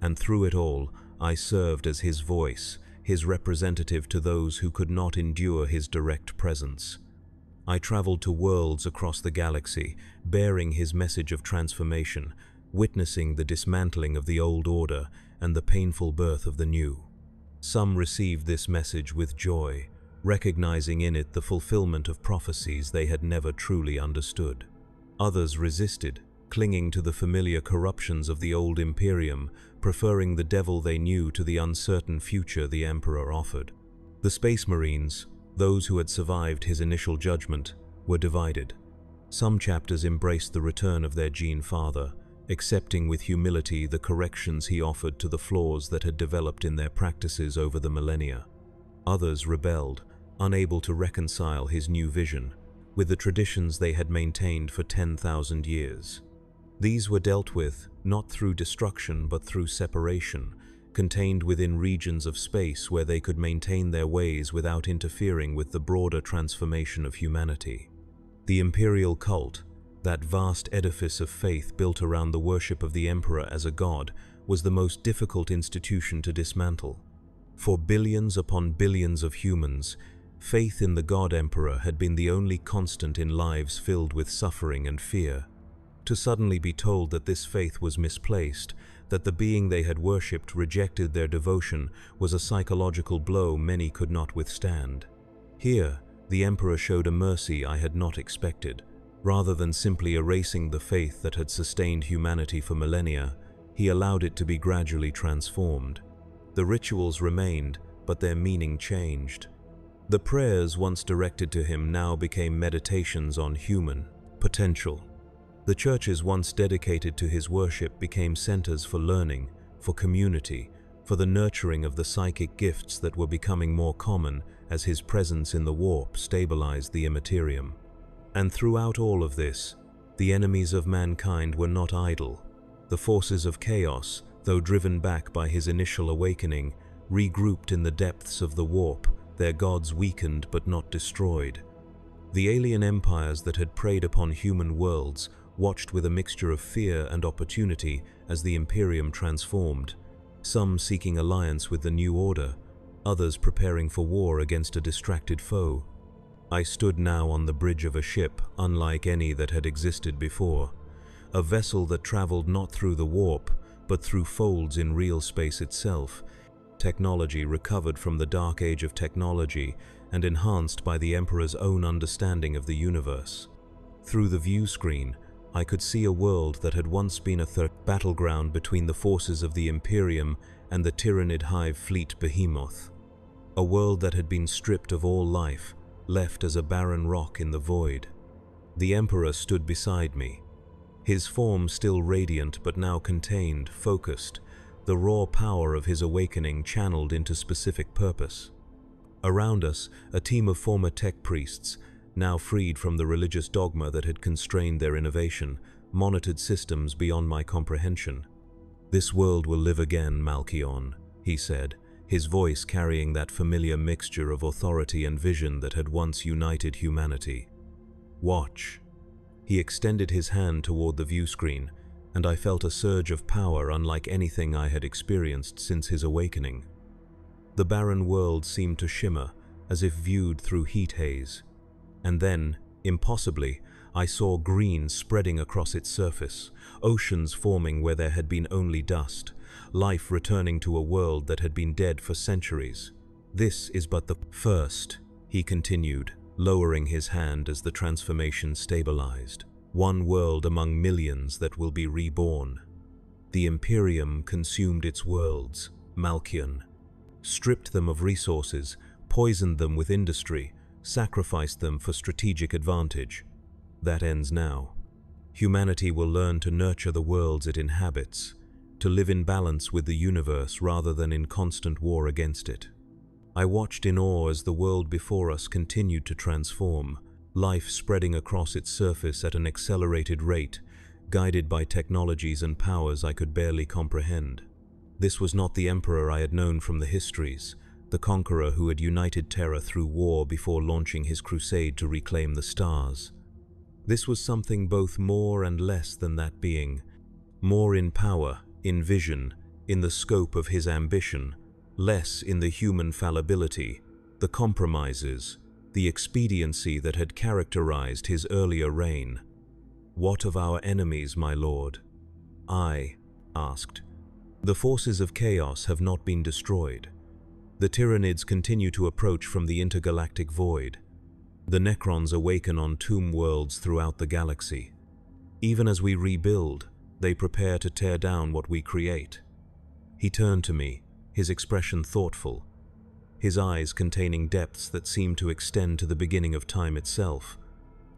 And through it all, I served as his voice, his representative to those who could not endure his direct presence. I traveled to worlds across the galaxy, bearing his message of transformation, witnessing the dismantling of the old order and the painful birth of the new. Some received this message with joy, recognizing in it the fulfillment of prophecies they had never truly understood. Others resisted, clinging to the familiar corruptions of the old Imperium, preferring the devil they knew to the uncertain future the Emperor offered. The Space Marines, those who had survived his initial judgment, were divided. Some chapters embraced the return of their Gene Father, accepting with humility the corrections he offered to the flaws that had developed in their practices over the millennia. Others rebelled, unable to reconcile his new vision with the traditions they had maintained for 10,000 years. These were dealt with not through destruction but through separation, contained within regions of space where they could maintain their ways without interfering with the broader transformation of humanity. The imperial cult, that vast edifice of faith built around the worship of the emperor as a god, was the most difficult institution to dismantle. For billions upon billions of humans, faith in the god-emperor had been the only constant in lives filled with suffering and fear. To suddenly be told that this faith was misplaced, that the being they had worshipped rejected their devotion, was a psychological blow many could not withstand. Here, the Emperor showed a mercy I had not expected. Rather than simply erasing the faith that had sustained humanity for millennia, he allowed it to be gradually transformed. The rituals remained, but their meaning changed. The prayers once directed to him now became meditations on human potential. The churches once dedicated to his worship became centers for learning, for community, for the nurturing of the psychic gifts that were becoming more common as his presence in the warp stabilized the Imperium. And throughout all of this, the enemies of mankind were not idle. The forces of chaos, though driven back by his initial awakening, regrouped in the depths of the warp, their gods weakened but not destroyed. The alien empires that had preyed upon human worlds watched with a mixture of fear and opportunity as the Imperium transformed, some seeking alliance with the new order, others preparing for war against a distracted foe. I stood now on the bridge of a ship unlike any that had existed before, a vessel that traveled not through the warp, but through folds in real space itself, technology recovered from the dark age of technology and enhanced by the Emperor's own understanding of the universe. Through the view screen, I could see a world that had once been a battleground between the forces of the Imperium and the Tyrannid Hive fleet behemoth. A world that had been stripped of all life, left as a barren rock in the void. The Emperor stood beside me, his form still radiant but now contained, focused, the raw power of his awakening channeled into specific purpose. Around us, a team of former tech priests, now freed from the religious dogma that had constrained their innovation, monitored systems beyond my comprehension. "This world will live again, Malkion," he said, his voice carrying that familiar mixture of authority and vision that had once united humanity. "Watch." He extended his hand toward the view screen, and I felt a surge of power unlike anything I had experienced since his awakening. The barren world seemed to shimmer, as if viewed through heat haze. And then, impossibly, I saw green spreading across its surface, oceans forming where there had been only dust, life returning to a world that had been dead for centuries. "This is but the first," he continued, lowering his hand as the transformation stabilized. "One world among millions that will be reborn." The Imperium consumed its worlds, Malkion, stripped them of resources, poisoned them with industry, sacrificed them for strategic advantage. That ends now. Humanity will learn to nurture the worlds it inhabits, to live in balance with the universe rather than in constant war against it. I watched in awe as the world before us continued to transform, life spreading across its surface at an accelerated rate, guided by technologies and powers I could barely comprehend. This was not the Emperor I had known from the histories, the conqueror who had united Terra through war before launching his crusade to reclaim the stars. This was something both more and less than that being, more in power, in vision, in the scope of his ambition, less in the human fallibility, the compromises, the expediency that had characterized his earlier reign. "What of our enemies, my lord?" I asked. "The forces of chaos have not been destroyed. The Tyrannids continue to approach from the intergalactic void. The Necrons awaken on tomb worlds throughout the galaxy. Even as we rebuild, they prepare to tear down what we create." He turned to me, his expression thoughtful, his eyes containing depths that seemed to extend to the beginning of time itself.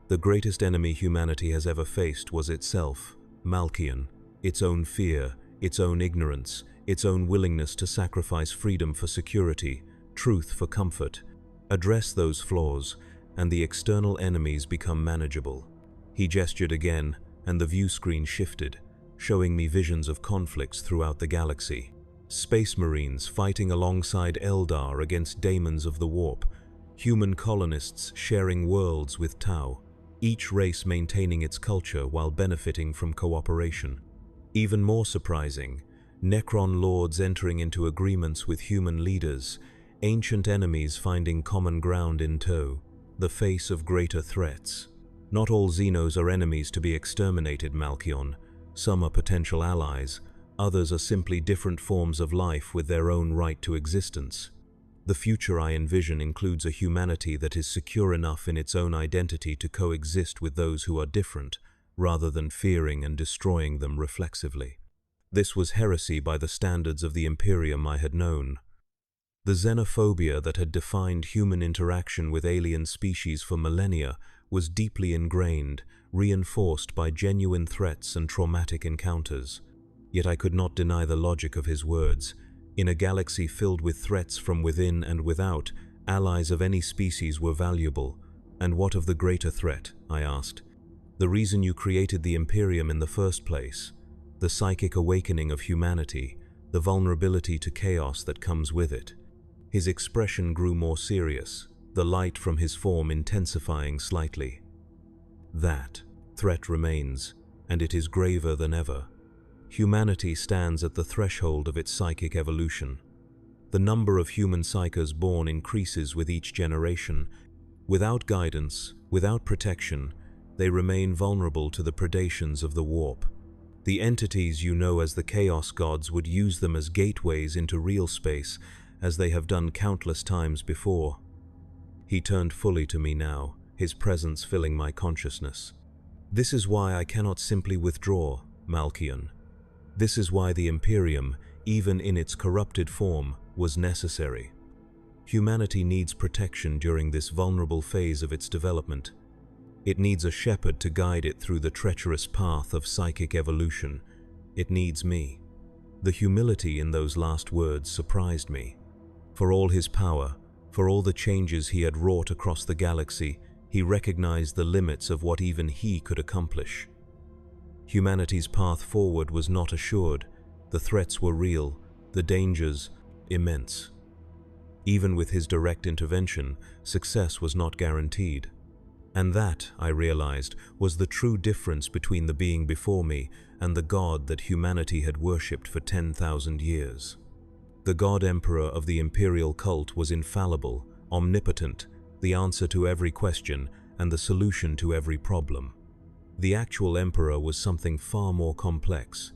The greatest enemy humanity has ever faced was itself, Malkion, its own fear, its own ignorance, its own willingness to sacrifice freedom for security, truth for comfort. Address those flaws, and the external enemies become manageable. He gestured again, and the view screen shifted, showing me visions of conflicts throughout the galaxy. Space Marines fighting alongside Eldar against daemons of the warp, human colonists sharing worlds with Tau, each race maintaining its culture while benefiting from cooperation. Even more surprising, Necron lords entering into agreements with human leaders, ancient enemies finding common ground in tow, the face of greater threats. Not all Xenos are enemies to be exterminated, Malkion. Some are potential allies, others are simply different forms of life with their own right to existence. The future I envision includes a humanity that is secure enough in its own identity to coexist with those who are different, rather than fearing and destroying them reflexively. This was heresy by the standards of the Imperium I had known. The xenophobia that had defined human interaction with alien species for millennia was deeply ingrained, reinforced by genuine threats and traumatic encounters. Yet I could not deny the logic of his words. In a galaxy filled with threats from within and without, allies of any species were valuable. And what of the greater threat? I asked. The reason you created the Imperium in the first place, the psychic awakening of humanity, the vulnerability to chaos that comes with it. His expression grew more serious, the light from his form intensifying slightly. That threat remains, and it is graver than ever. Humanity stands at the threshold of its psychic evolution. The number of human psykers born increases with each generation. Without guidance, without protection, they remain vulnerable to the predations of the warp. The entities you know as the Chaos Gods would use them as gateways into real space, as they have done countless times before. He turned fully to me now, his presence filling my consciousness. This is why I cannot simply withdraw, Malkion. This is why the Imperium, even in its corrupted form, was necessary. Humanity needs protection during this vulnerable phase of its development. It needs a shepherd to guide it through the treacherous path of psychic evolution. It needs me. The humility in those last words surprised me. For all his power, for all the changes he had wrought across the galaxy, he recognized the limits of what even he could accomplish. Humanity's path forward was not assured. The threats were real, the dangers immense. Even with his direct intervention, success was not guaranteed. And that, I realized, was the true difference between the being before me and the god that humanity had worshipped for 10,000 years. The God Emperor of the imperial cult was infallible, omnipotent, the answer to every question and the solution to every problem. The actual Emperor was something far more complex.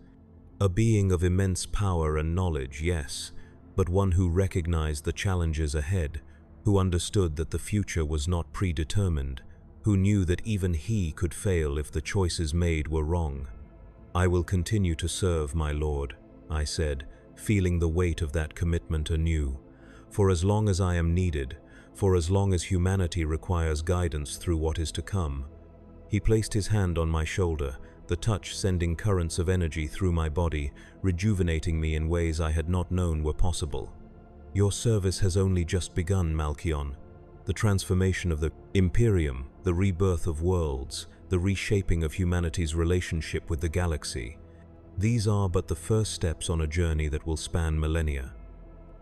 A being of immense power and knowledge, yes, but one who recognized the challenges ahead, who understood that the future was not predetermined, who knew that even he could fail if the choices made were wrong. "I will continue to serve, my lord," I said, feeling the weight of that commitment anew. "For as long as I am needed, for as long as humanity requires guidance through what is to come." He placed his hand on my shoulder, the touch sending currents of energy through my body, rejuvenating me in ways I had not known were possible. "Your service has only just begun, Malkion. The transformation of the Imperium, the rebirth of worlds, the reshaping of humanity's relationship with the galaxy. These are but the first steps on a journey that will span millennia.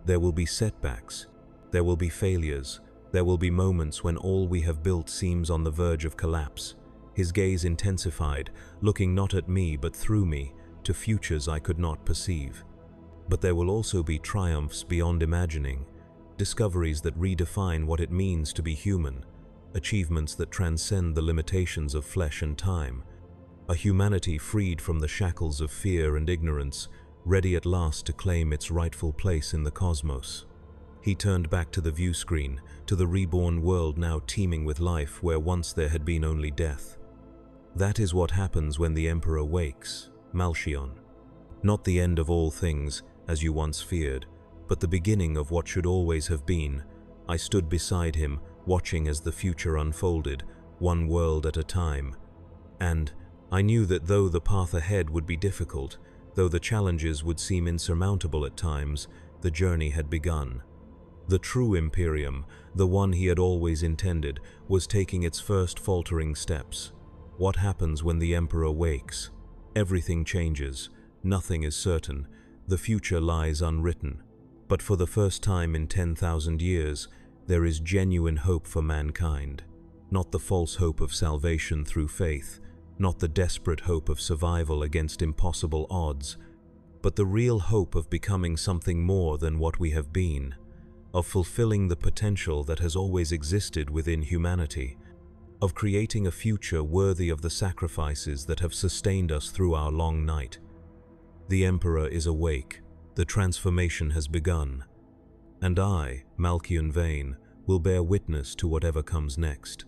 There will be setbacks, there will be failures, there will be moments when all we have built seems on the verge of collapse." His gaze intensified, looking not at me but through me, to futures I could not perceive. "But there will also be triumphs beyond imagining, discoveries that redefine what it means to be human, achievements that transcend the limitations of flesh and time, a humanity freed from the shackles of fear and ignorance, ready at last to claim its rightful place in the cosmos." He turned back to the view screen, to the reborn world now teeming with life where once there had been only death. "That is what happens when the Emperor wakes, Malkion. Not the end of all things, as you once feared, but the beginning of what should always have been." I stood beside him, watching as the future unfolded, one world at a time. And I knew that though the path ahead would be difficult, though the challenges would seem insurmountable at times, the journey had begun. The true Imperium, the one he had always intended, was taking its first faltering steps. What happens when the Emperor wakes? Everything changes. Nothing is certain. The future lies unwritten. But for the first time in 10,000 years, there is genuine hope for mankind. Not the false hope of salvation through faith, not the desperate hope of survival against impossible odds, but the real hope of becoming something more than what we have been, of fulfilling the potential that has always existed within humanity, of creating a future worthy of the sacrifices that have sustained us through our long night. The Emperor is awake. The transformation has begun. And I, Malkian Vane, will bear witness to whatever comes next.